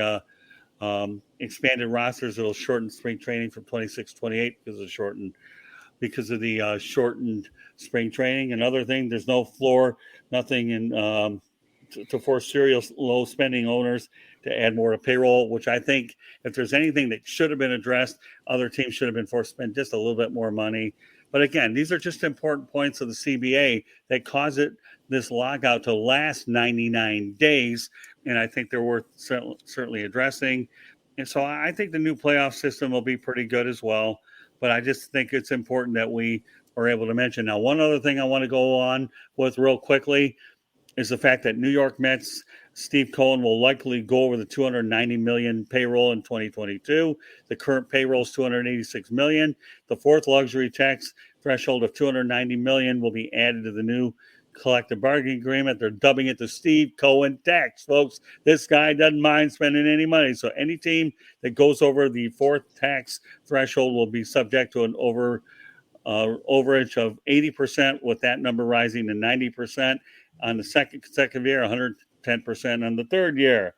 expanded rosters that'll shorten spring training from 26 to 28 because of the shortened spring training. Another thing, there's no floor, nothing in to force serious low spending owners to add more to payroll, which I think if there's anything that should have been addressed, other teams should have been forced to spend just a little bit more money. But again, these are just important points of the CBA that cause this lockout to last 99 days. And I think they're worth certainly addressing. And so I think the new playoff system will be pretty good as well. But I just think it's important that we are able to mention. Now, one other thing I want to go on with real quickly is the fact that New York Mets Steve Cohen will likely go over the $290 million payroll in 2022. The current payroll is $286 million. The fourth luxury tax threshold of $290 million will be added to the new collective bargaining agreement. They're dubbing it the Steve Cohen tax, folks. This guy doesn't mind spending any money. So any team that goes over the fourth tax threshold will be subject to an overage of 80%, with that number rising to 90% on the second consecutive year, 110% on the third year.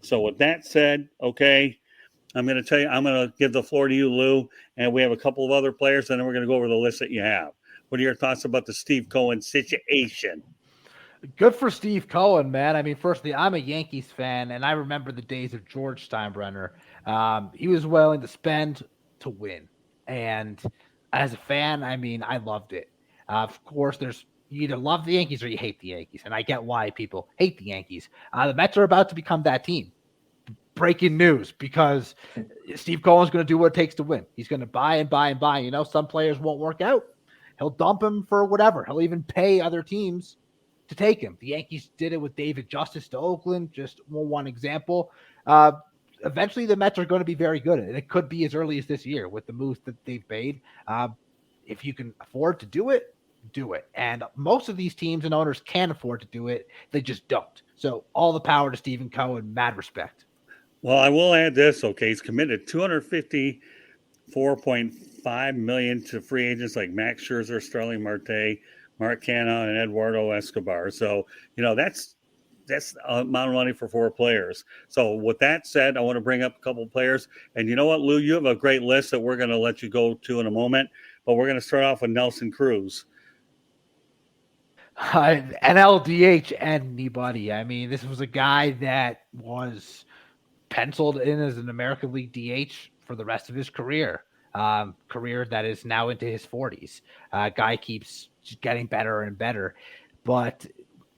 So with that said, okay, I'm going to give the floor to you, Lou, and we have a couple of other players, and then we're going to go over the list that you have. What are your thoughts about the Steve Cohen situation? Good for Steve Cohen, man. I mean, firstly, I'm a Yankees fan, and I remember the days of George Steinbrenner. He was willing to spend to win. And as a fan, I mean, I loved it. Of course, you either love the Yankees or you hate the Yankees, and I get why people hate the Yankees. The Mets are about to become that team. Breaking news, because Steve Cohen's going to do what it takes to win. He's going to buy and buy and buy. You know, some players won't work out. He'll dump him for whatever. He'll even pay other teams to take him. The Yankees did it with David Justice to Oakland, just one example. Eventually, the Mets are going to be very good at it. It could be as early as this year with the moves that they've made. If you can afford to do it, do it. And most of these teams and owners can afford to do it. They just don't. So all the power to Stephen Cohen. Mad respect. Well, I will add this. Okay, he's committed $254.5 million to free agents like Max Scherzer, Starling Marte, Mark Canha, and Eduardo Escobar. So that's a amount of money for 4 players. So with that said, I want to bring up a couple of players. And you know what, Lou, you have a great list that we're going to let you go to in a moment. But we're going to start off with Nelson Cruz. NLDH anybody. I mean, this was a guy that was penciled in as an American League DH for the rest of his career. Career that is now into his 40s. Guy keeps getting better and better. But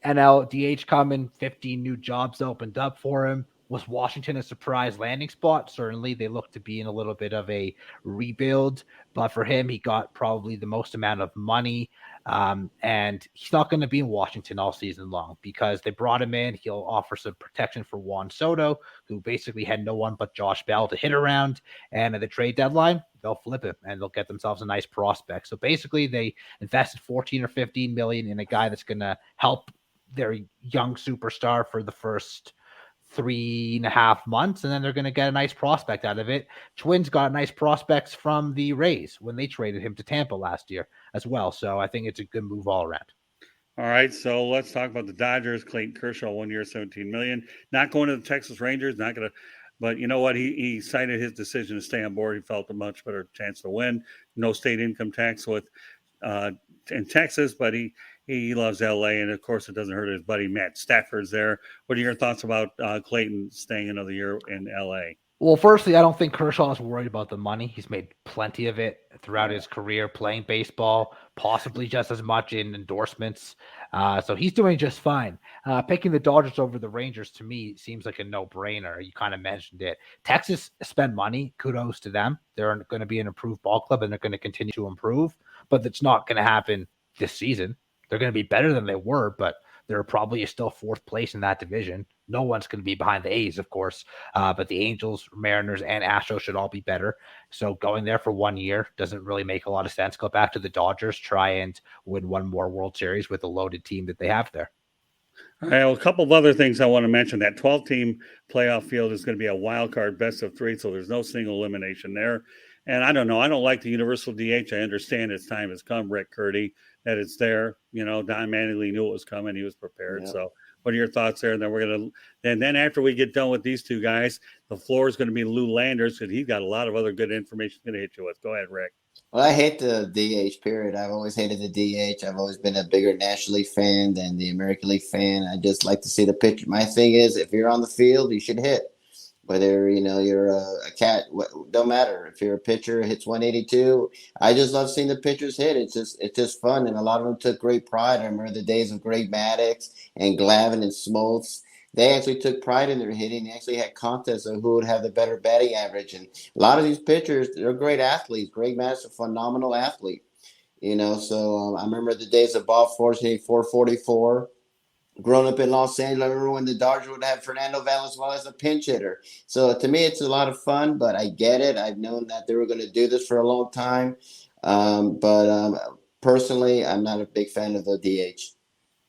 NLDH coming, 15 new jobs opened up for him. Was Washington a surprise landing spot? Certainly, they look to be in a little bit of a rebuild. But for him, he got probably the most amount of money. And he's not going to be in Washington all season long because they brought him in. He'll offer some protection for Juan Soto, who basically had no one but Josh Bell to hit around. And at the trade deadline, they'll flip him and they'll get themselves a nice prospect. So basically, they invested 14 or 15 million in a guy that's going to help their young superstar for the first 3.5 months, and then they're going to get a nice prospect out of it. Twins got nice prospects from the Rays when they traded him to Tampa last year as well. So I think it's a good move all around. All right, so let's talk about the Dodgers. Clayton Kershaw, 1 year, $17 million. Not going to the Texas Rangers. Not going to. But you know what? He cited his decision to stay on board. He felt a much better chance to win. No state income tax in Texas, but he loves LA, and of course it doesn't hurt his buddy Matt Stafford's there. What are your thoughts about Clayton staying another year in LA? Well, firstly, I don't think Kershaw is worried about the money. He's made plenty of it throughout his career playing baseball, possibly just as much in endorsements. So he's doing just fine. Picking the Dodgers over the Rangers, to me, seems like a no-brainer. You kind of mentioned it. Texas spend money. Kudos to them. They're going to be an improved ball club, and they're going to continue to improve. But it's not going to happen this season. They're going to be better than they were, but they're probably still fourth place in that division. No one's going to be behind the A's, of course, but the Angels, Mariners, and Astros should all be better. So going there for 1 year doesn't really make a lot of sense. Go back to the Dodgers, try and win one more World Series with the loaded team that they have there. All right, well, a couple of other things I want to mention. That 12-team playoff field is going to be a wild card best of three, so there's no single elimination there. And I don't know. I don't like the universal DH. I understand its time has come, Rick Curti, that it's there. You know, Don Mattingly knew it was coming. He was prepared. Yep. So what are your thoughts there? And then after we get done with these two guys, the floor is going to be Lou Landers, because he's got a lot of other good information he's going to hit you with. Go ahead, Rick. Well, I hate the DH, period. I've always hated the DH. I've always been a bigger National League fan than the American League fan. I just like to see the pitcher. My thing is, if you're on the field, you should hit. Whether, you're a cat, don't matter. If you're a pitcher, hits 182. I just love seeing the pitchers hit. It's just fun, and a lot of them took great pride. I remember the days of Greg Maddux and Glavine and Smoltz. They actually took pride in their hitting. They actually had contests of who would have the better batting average. And a lot of these pitchers, they're great athletes. Greg Maddux, a phenomenal athlete. So I remember the days of Bob Force hitting 444. Growing up in Los Angeles, I remember when the Dodgers would have Fernando Valenzuela as a pinch hitter. So to me, it's a lot of fun, but I get it. I've known that they were going to do this for a long time. But personally, I'm not a big fan of the DH.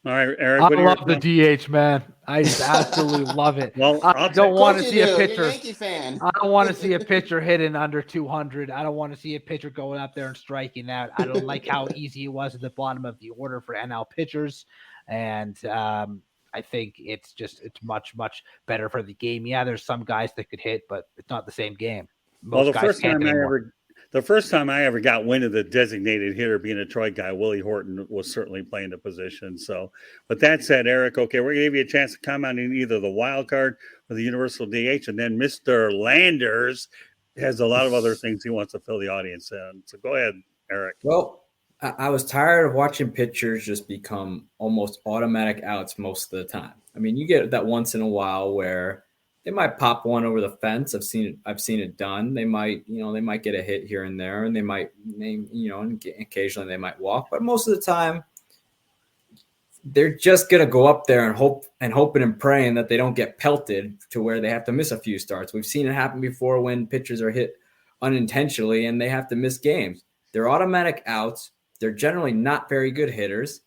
All right, Eric. I love the DH, man. I just absolutely love it. Well, I don't want to see a pitcher. You're a Yankee fan. I don't want to see a pitcher hitting under 200. I don't want to see a pitcher going up there and striking out. I don't like how easy it was at the bottom of the order for NL pitchers. And I think it's much, much better for the game. Yeah, there's some guys that could hit, but it's not the same game. The first time I ever got wind of the designated hitter being a Detroit guy, Willie Horton was certainly playing the position. So, but that said, Eric, okay, we're going to give you a chance to comment on either the wild card or the universal DH, and then Mr. Landers has a lot of other things he wants to fill the audience in. So go ahead, Eric. Well, I was tired of watching pitchers just become almost automatic outs most of the time. I mean, you get that once in a while where they might pop one over the fence. I've seen it done. They might get a hit here and there, and they might, occasionally they might walk. But most of the time, they're just gonna go up there and hoping and praying that they don't get pelted to where they have to miss a few starts. We've seen it happen before when pitchers are hit unintentionally and they have to miss games. They're automatic outs. They're generally not very good hitters,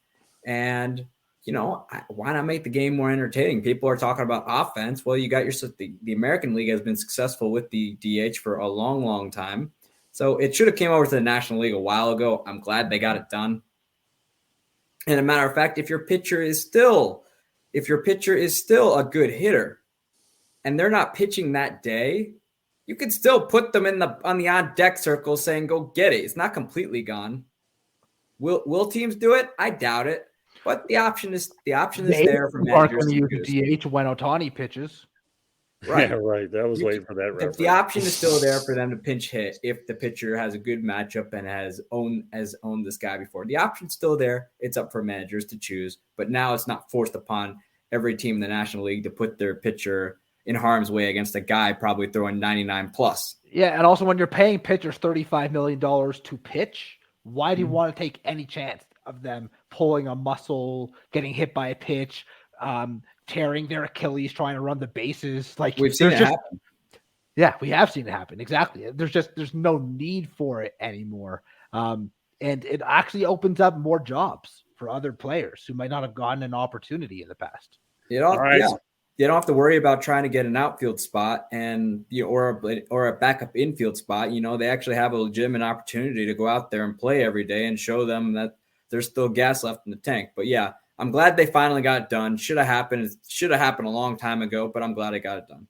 and why not make the game more entertaining? People are talking about offense. Well, you got the American League has been successful with the DH for a long, long time. So it should have came over to the National League a while ago. I'm glad they got it done. And a matter of fact, if your pitcher is still a good hitter and they're not pitching that day, you could still put them on the on deck circle saying, go get it. It's not completely gone. Will teams do it? I doubt it. But the option is there for managers to use the DH when Ohtani pitches. Right. Yeah, right. That was waiting for that reference. The option is still there for them to pinch hit if the pitcher has a good matchup and has owned this guy before. The option's still there. It's up for managers to choose. But now it's not forced upon every team in the National League to put their pitcher in harm's way against a guy probably throwing 99 plus. Yeah, and also when you're paying pitchers $35 million to pitch, why do you want to take any chance of them pulling a muscle, getting hit by a pitch, tearing their Achilles, trying to run the bases? Like we've seen it happen. Yeah, we have seen it happen. Exactly. There's no need for it anymore. And it actually opens up more jobs for other players who might not have gotten an opportunity in the past. You don't have to worry about trying to get an outfield spot or a backup infield spot. They actually have a legitimate opportunity to go out there and play every day and show them that there's still gas left in the tank. But yeah, I'm glad they finally got it done. Should have happened a long time ago, but I'm glad I got it done.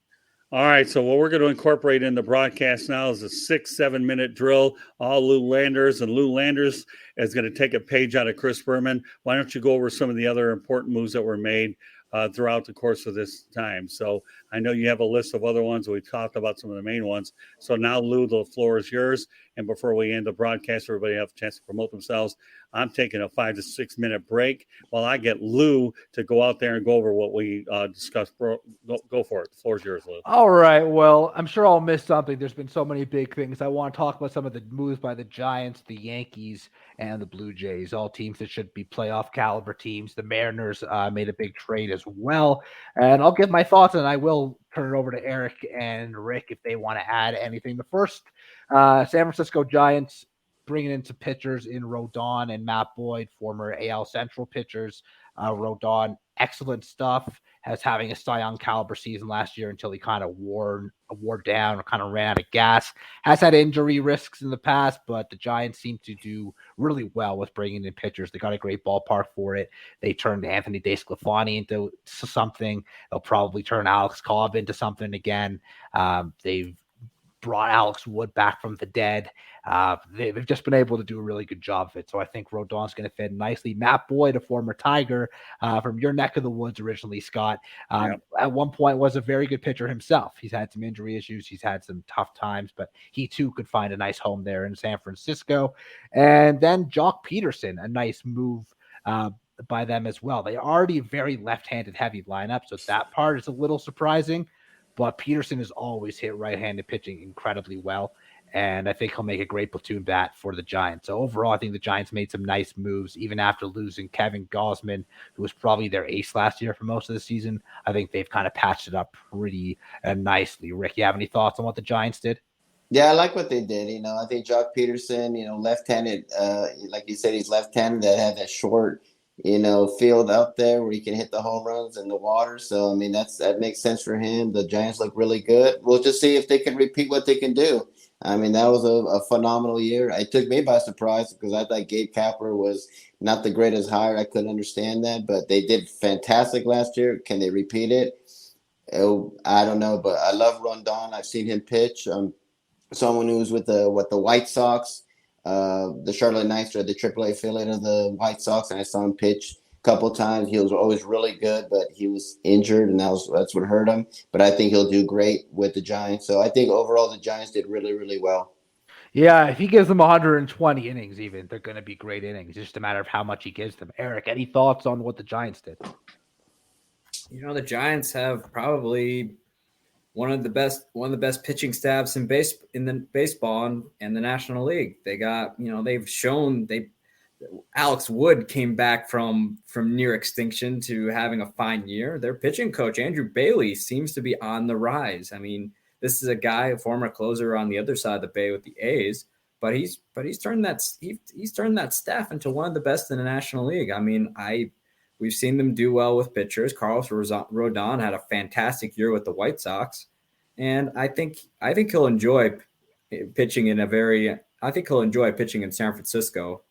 All right, so what we're going to incorporate in the broadcast now is a 6-7 minute drill, all Lou Landers, and Lou Landers is going to take a page out of Chris Berman. Why don't you go over some of the other important moves that were made throughout the course of this time? So I know you have a list of other ones. We talked about some of the main ones. So now, Lou, the floor is yours. And before we end the broadcast, everybody have a chance to promote themselves. I'm taking a 5 to 6 minute break while I get Lou to go out there and go over what we discussed. Go for it. The floor is yours, Lou. All right. Well, I'm sure I'll miss something. There's been so many big things. I want to talk about some of the moves by the Giants, the Yankees, and the Blue Jays, all teams that should be playoff caliber teams. The Mariners made a big trade as well. And I'll give my thoughts, and I will turn it over to Eric and Rick if they want to add anything. The first, San Francisco Giants bringing in some pitchers in Rodon and Matt Boyd, former AL Central pitchers. Rodon, excellent stuff, as having a Cy Young caliber season last year until he kind of wore down or kind of ran out of gas. Has had injury risks in the past, but the Giants seem to do really well with bringing in pitchers. They got a great ballpark for it. They turned Anthony DeSclafani into something. They'll probably turn Alex Cobb into something again. They've brought Alex Wood back from the dead. They've just been able to do a really good job of it. So I think Rodon's going to fit nicely. Matt Boyd, a former Tiger from your neck of the woods originally, Scott, at one point was a very good pitcher himself. He's had some injury issues. He's had some tough times, but he too could find a nice home there in San Francisco. And then Jock Peterson, a nice move by them as well. They already a very left-handed heavy lineup, so that part is a little surprising. But Peterson has always hit right-handed pitching incredibly well, and I think he'll make a great platoon bat for the Giants. So overall, I think the Giants made some nice moves, even after losing Kevin Gausman, who was probably their ace last year for most of the season. I think they've kind of patched it up pretty nicely. Rick, you have any thoughts on what the Giants did? Yeah, I like what they did. I think Jock Peterson, left-handed, like you said, he's left-handed, that had that short, field out there where he can hit the home runs in the water. So, I mean, that makes sense for him. The Giants look really good. We'll just see if they can repeat what they can do. I mean, that was a phenomenal year. It took me by surprise because I thought Gabe Kapler was not the greatest hire. I couldn't understand that, but they did fantastic last year. Can they repeat it? I don't know, but I love Rondon. I've seen him pitch. Someone who was with the White Sox, the Charlotte Knights, or the AAA affiliate of the White Sox, and I saw him pitch a couple times. He was always really good, but he was injured, and that's what hurt him. But I think he'll do great with the Giants. So I think overall the Giants did really, really well. Yeah, if he gives them 120 innings even, they're going to be great innings. It's just a matter of how much he gives them. Eric, any thoughts on what the Giants did? The Giants have probably one of the best pitching staffs in baseball and the National League. They got, they've shown Alex Wood came back from near extinction to having a fine year. Their pitching coach, Andrew Bailey, seems to be on the rise. I mean, this is a former closer on the other side of the bay with the A's, but he's turned that staff into one of the best in the National League. I mean, we've seen them do well with pitchers. Carlos Rodon had a fantastic year with the White Sox, and I think he'll enjoy pitching in San Francisco.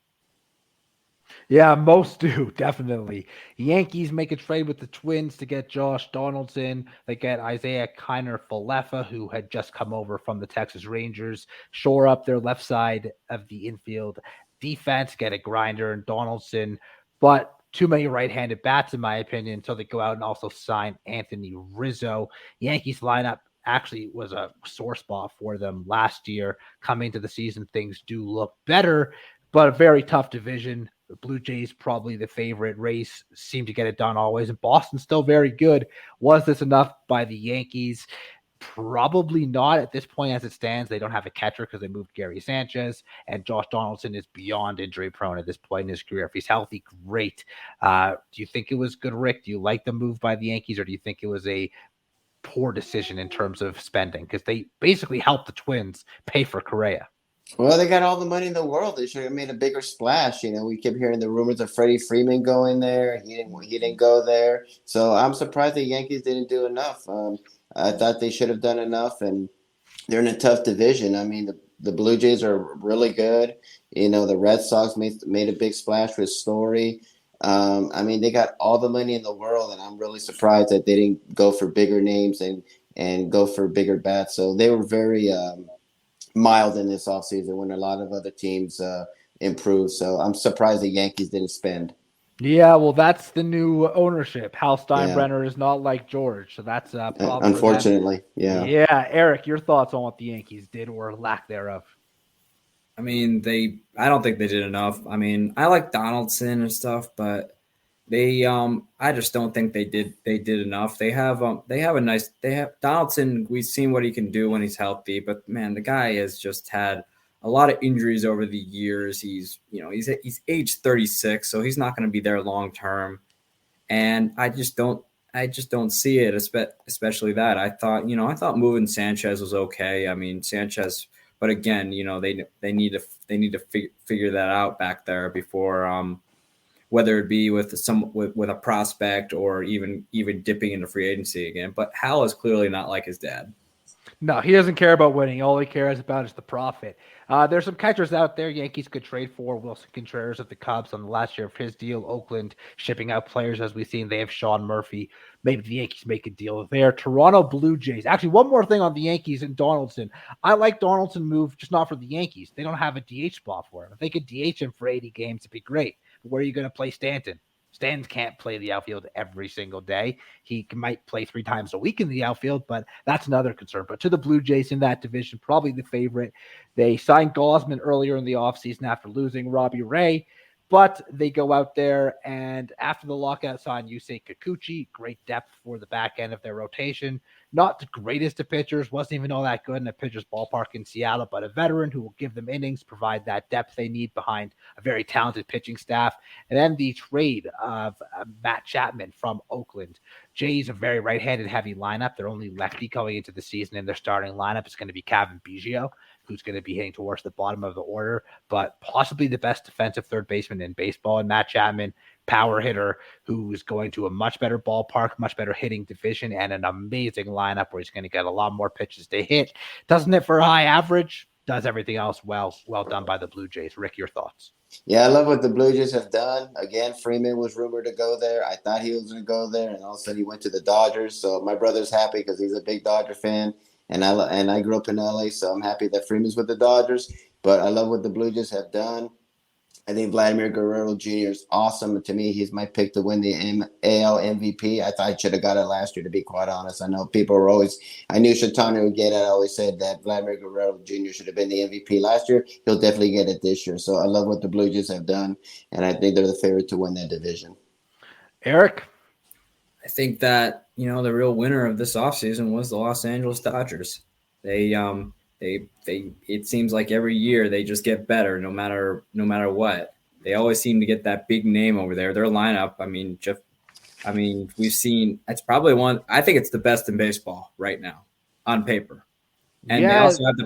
Yeah, most do, definitely. Yankees make a trade with the Twins to get Josh Donaldson. They get Isaiah Kiner-Falefa, who had just come over from the Texas Rangers, shore up their left side of the infield defense, get a grinder and Donaldson, but too many right-handed bats, in my opinion, until they go out and also sign Anthony Rizzo. Yankees lineup actually was a sore spot for them last year. Coming to the season, things do look better, but a very tough division. The Blue Jays probably the favorite. Rays seem to get it done always, and Boston's still very good. Was this enough by the Yankees? Probably not at this point as it stands. They don't have a catcher because they moved Gary Sanchez, and Josh Donaldson is beyond injury prone at this point in his career. If he's healthy, great. Do you think it was good, Rick? Do you like the move by the Yankees, or do you think it was a poor decision in terms of spending? Because they basically helped the Twins pay for Correa. Well, they got all the money in the world. They should have made a bigger splash. We kept hearing the rumors of Freddie Freeman going there. He didn't go there. So I'm surprised the Yankees didn't do enough. I thought they should have done enough, and they're in a tough division. I mean, the Blue Jays are really good. The Red Sox made a big splash with Story. I mean, they got all the money in the world, and I'm really surprised that they didn't go for bigger names and go for bigger bats. So they were very mild in this offseason when a lot of other teams improved. So I'm surprised the Yankees didn't spend. Yeah, well, that's the new ownership. Hal Yeah, Steinbrenner is not like George, so that's a problem for them. unfortunately. Yeah. Yeah, Eric, your thoughts on what the Yankees did or lack thereof? I mean, I don't think they did enough. I mean, I like Donaldson and stuff, but I just don't think they did enough. They have Donaldson. We've seen what he can do when he's healthy, but man, the guy has just had a lot of injuries over the years. He's age 36, so he's not going to be there long term. And I just don't see it, especially that. I thought moving Sanchez was okay. I mean, Sanchez, but again, they need to figure that out back there before, whether it be with with a prospect or even dipping into free agency again. But Hal is clearly not like his dad. No, he doesn't care about winning. All he cares about is the profit. There's some catchers out there Yankees could trade for. Wilson Contreras of the Cubs on the last year of his deal. Oakland shipping out players, as we've seen. They have Sean Murphy. Maybe the Yankees make a deal there. Toronto Blue Jays. Actually, one more thing on the Yankees and Donaldson. I like Donaldson move, just not for the Yankees. They don't have a DH spot for him. If they could DH him for 80 games, it'd be great. But where are you going to play Stanton? Stanton can't play the outfield every single day. He might play 3 times a week in the outfield, but that's another concern. But to the Blue Jays in that division, probably the favorite. They signed Gosman earlier in the offseason after losing Robbie Ray, but they go out there and after the lockout sign Yusei Kikuchi, great depth for the back end of their rotation. Not the greatest of pitchers, wasn't even all that good in a pitcher's ballpark in Seattle, but a veteran who will give them innings, provide that depth they need behind a very talented pitching staff. And then the trade of Matt Chapman from Oakland. Jays a very right-handed heavy lineup. Their only lefty going into the season in their starting lineup is going to be Kevin Biggio, who's going to be hitting towards the bottom of the order, but possibly the best defensive third baseman in baseball. And Matt Chapman, power hitter, who's going to a much better ballpark, much better hitting division, and an amazing lineup where he's going to get a lot more pitches to hit. Doesn't hit for a high average, does everything else well done by the Blue Jays. Rick, your thoughts? Yeah, I love what the Blue Jays have done. Again, Freeman was rumored to go there. I thought he was going to go there, and all of a sudden he went to the Dodgers. So my brother's happy because he's a big Dodger fan, and I grew up in LA, so I'm happy that Freeman's with the Dodgers. But I love what the Blue Jays have done. I think Vladimir Guerrero Jr. is awesome. To me, he's my pick to win the AL MVP. I thought I should have got it last year, to be quite honest. I know people are always – I knew Shatana would get it. I always said that Vladimir Guerrero Jr. should have been the MVP last year. He'll definitely get it this year. So I love what the Blue Jays have done, and I think they're the favorite to win that division. Eric? I think that, the real winner of this offseason was the Los Angeles Dodgers. It seems like every year they just get better no matter what. They always seem to get that big name over there. Their lineup, we've seen it's probably I think it's the best in baseball right now on paper. And they also have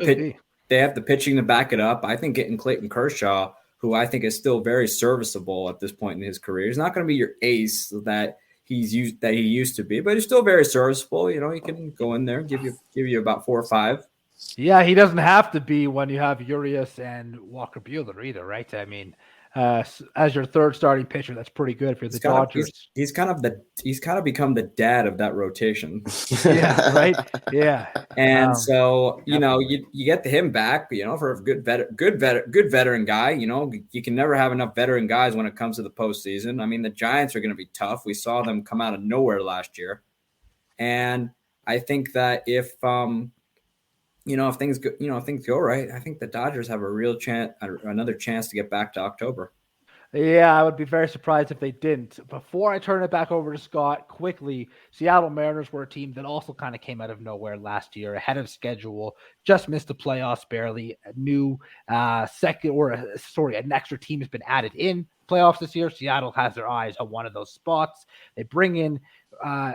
they have the pitching to back it up. I think getting Clayton Kershaw, who I think is still very serviceable at this point in his career. He's not going to be your ace that he used to be, but he's still very serviceable. He can go in there, give you about 4 or 5. Yeah, he doesn't have to be when you have Urias and Walker Buehler either, right? I mean, as your third starting pitcher, that's pretty good for the Dodgers. He's kind of become the dad of that rotation. Yeah, right. Yeah, and so you get him back, for a good veteran guy. You can never have enough veteran guys when it comes to the postseason. I mean, the Giants are going to be tough. We saw them come out of nowhere last year, and I think that if things go right, I think the Dodgers have a real chance, another chance to get back to October. Yeah, I would be very surprised if they didn't. Before I turn it back over to Scott, quickly, Seattle Mariners were a team that also kind of came out of nowhere last year, ahead of schedule, just missed the playoffs barely. A new an extra team has been added in playoffs this year. Seattle has their eyes on one of those spots. They bring in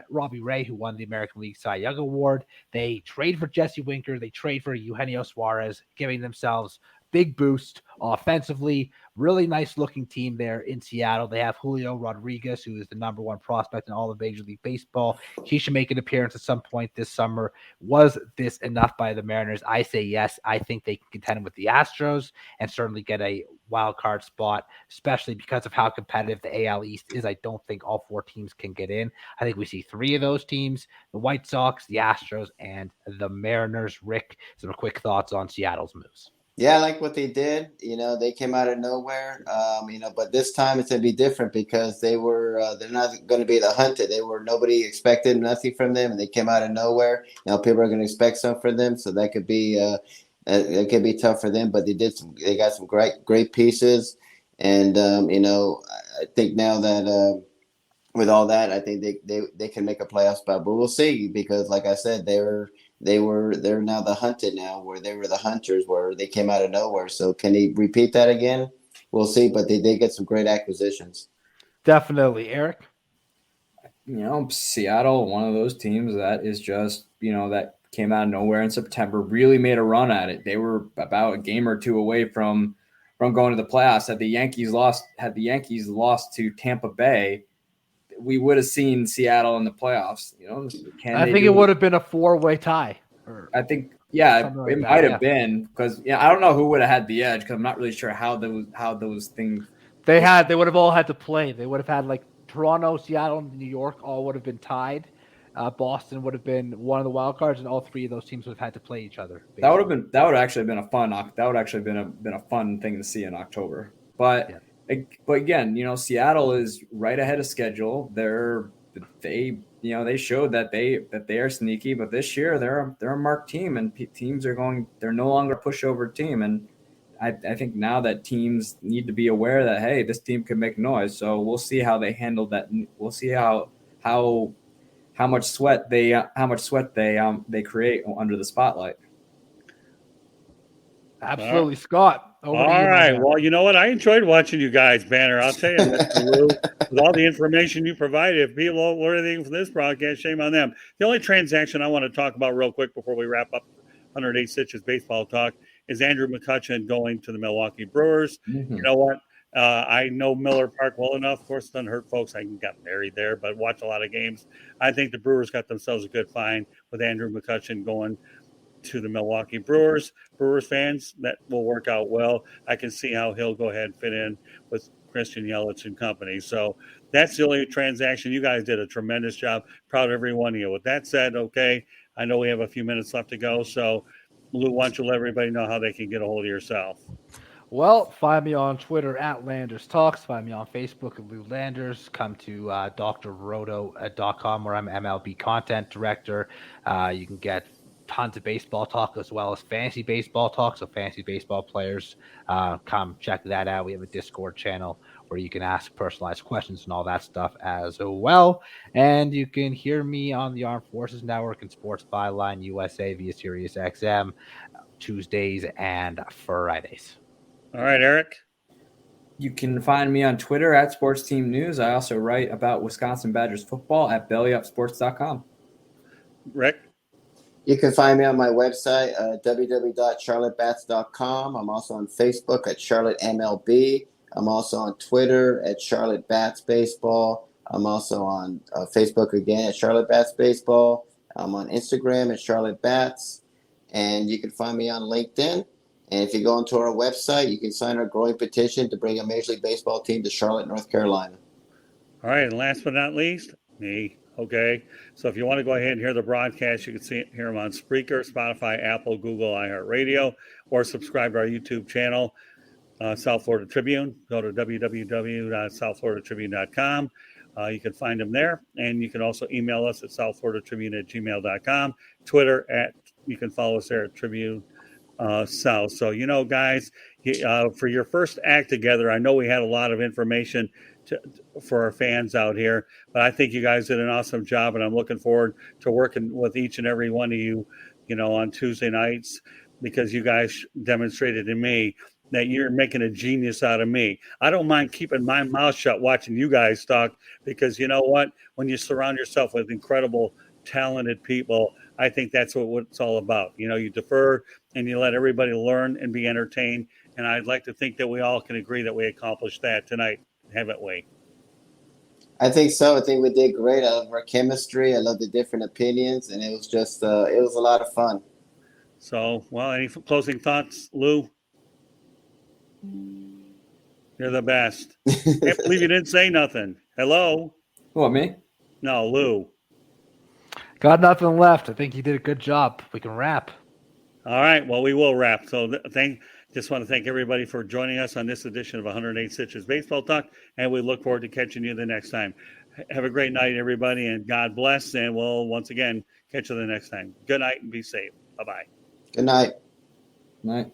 Robbie Ray, who won the American League Cy Young Award. They trade for Jesse Winker. They trade for Eugenio Suarez, giving themselves big boost offensively. Really nice looking team there in Seattle. They have Julio Rodriguez, who is the number one prospect in all of Major League Baseball. He should make an appearance at some point this summer. Was this enough by the Mariners? I say yes. I think they can contend with the Astros and certainly get a wild card spot, especially because of how competitive the AL East is. I don't think all 4 teams can get in. I think we see 3 of those teams: the White Sox, the Astros, and the Mariners. Rick, some quick thoughts on Seattle's moves. Yeah, I like what they did. They came out of nowhere. But this time it's gonna be different because they're not going to be the hunted. Nobody expected nothing from them, and they came out of nowhere. Now people are going to expect something from them, so that could be tough for them. But they got some great pieces, and I think now that with all that, I think they can make a playoff spot. But we'll see, because like I said, they're now the hunted now, where they were the hunters, where they came out of nowhere. So can he repeat that again? We'll see, but they did get some great acquisitions. Definitely. Eric? Seattle, one of those teams that is just, that came out of nowhere in September, really made a run at it. They were about a game or 2 away from going to the playoffs. Had the Yankees lost to Tampa Bay, we would have seen Seattle in the playoffs. I think it would have been a 4-way tie. I think, it might have been, because I don't know who would have had the edge, because I'm not really sure how those things. They would have all had to play. They would have had like Toronto, Seattle, and New York all would have been tied. Boston would have been one of the wild cards, and all 3 of those teams would have had to play each other. Basically. That would actually have been a fun thing to see in October. But. Yeah. But again, Seattle is right ahead of schedule. They showed that they are sneaky, but this year they're a marked team, and they're no longer a pushover team. And I think now that teams need to be aware that, hey, this team can make noise. So we'll see how they handle that. We'll see how much sweat they create under the spotlight. Absolutely, Scott. All right. Well, you know what? I enjoyed watching you guys banter. I'll tell you, Mr. Lou, with all the information you provided, if people don't learn anything from this broadcast, shame on them. The only transaction I want to talk about real quick before we wrap up 108 Stitches baseball talk is Andrew McCutchen going to the Milwaukee Brewers. Mm-hmm. You know what? I know Miller Park well enough. Of course, it doesn't hurt folks. I got married there, but watch a lot of games. I think the Brewers got themselves a good find with Andrew McCutchen going to the Milwaukee Brewers. Brewers fans, that will work out well. I can see how he'll go ahead and fit in with Christian Yelich and company. So that's the only transaction. You guys did a tremendous job. Proud of every one of you. With that said, okay, I know we have a few minutes left to go. So, Lou, why don't you let everybody know how they can get a hold of yourself? Well, find me on Twitter at Landers Talks. Find me on Facebook at Lou Landers. Come to drroto.com, where I'm MLB content director. You can get tons of baseball talk as well as fantasy baseball talk. So fantasy baseball players, come check that out. We have a Discord channel where you can ask personalized questions and all that stuff as well. And you can hear me on the Armed Forces Network and Sports Byline USA via Sirius XM Tuesdays and Fridays. All right, Eric. You can find me on Twitter at Sports Team News. I also write about Wisconsin Badgers football at bellyupsports.com. Rick? You can find me on my website, www.charlottebats.com. I'm also on Facebook at Charlotte MLB. I'm also on Twitter at Charlotte Bats Baseball. I'm also on Facebook again at Charlotte Bats Baseball. I'm on Instagram at Charlotte Bats. And you can find me on LinkedIn. And if you go onto our website, you can sign our growing petition to bring a Major League Baseball team to Charlotte, North Carolina. All right, and last but not least, me. Okay, so if you want to go ahead and hear the broadcast, you can hear them on Spreaker, Spotify, Apple, Google, iHeartRadio, or subscribe to our YouTube channel, South Florida Tribune. Go to www.southfloridatribune.com. You can find them there, and you can also email us at southfloridatribune@gmail.com. Twitter you can follow us there at Tribune South. So, guys, for your first act together, I know we had a lot of information for our fans out here, but I think you guys did an awesome job, and I'm looking forward to working with each and every one of you, on Tuesday nights, because you guys demonstrated to me that you're making a genius out of me. I don't mind keeping my mouth shut watching you guys talk, because you know what? When you surround yourself with incredible, talented people, I think that's what it's all about. You defer and you let everybody learn and be entertained. And I'd like to think that we all can agree that we accomplished that tonight, haven't we? I think so. I think we did great. I love our chemistry. I love the different opinions, and it was just it was a lot of fun. So, well, any closing thoughts, Lou? You're the best. Can't believe you didn't say nothing. Hello? What, me? No, Lou. Got nothing left. I think you did a good job. We can wrap. All right. Well, we will wrap. So just want to thank everybody for joining us on this edition of 108 Stitches Baseball Talk, and we look forward to catching you the next time. Have a great night, everybody, and God bless, and we'll once again catch you the next time. Good night and be safe. Bye-bye. Good night. Night.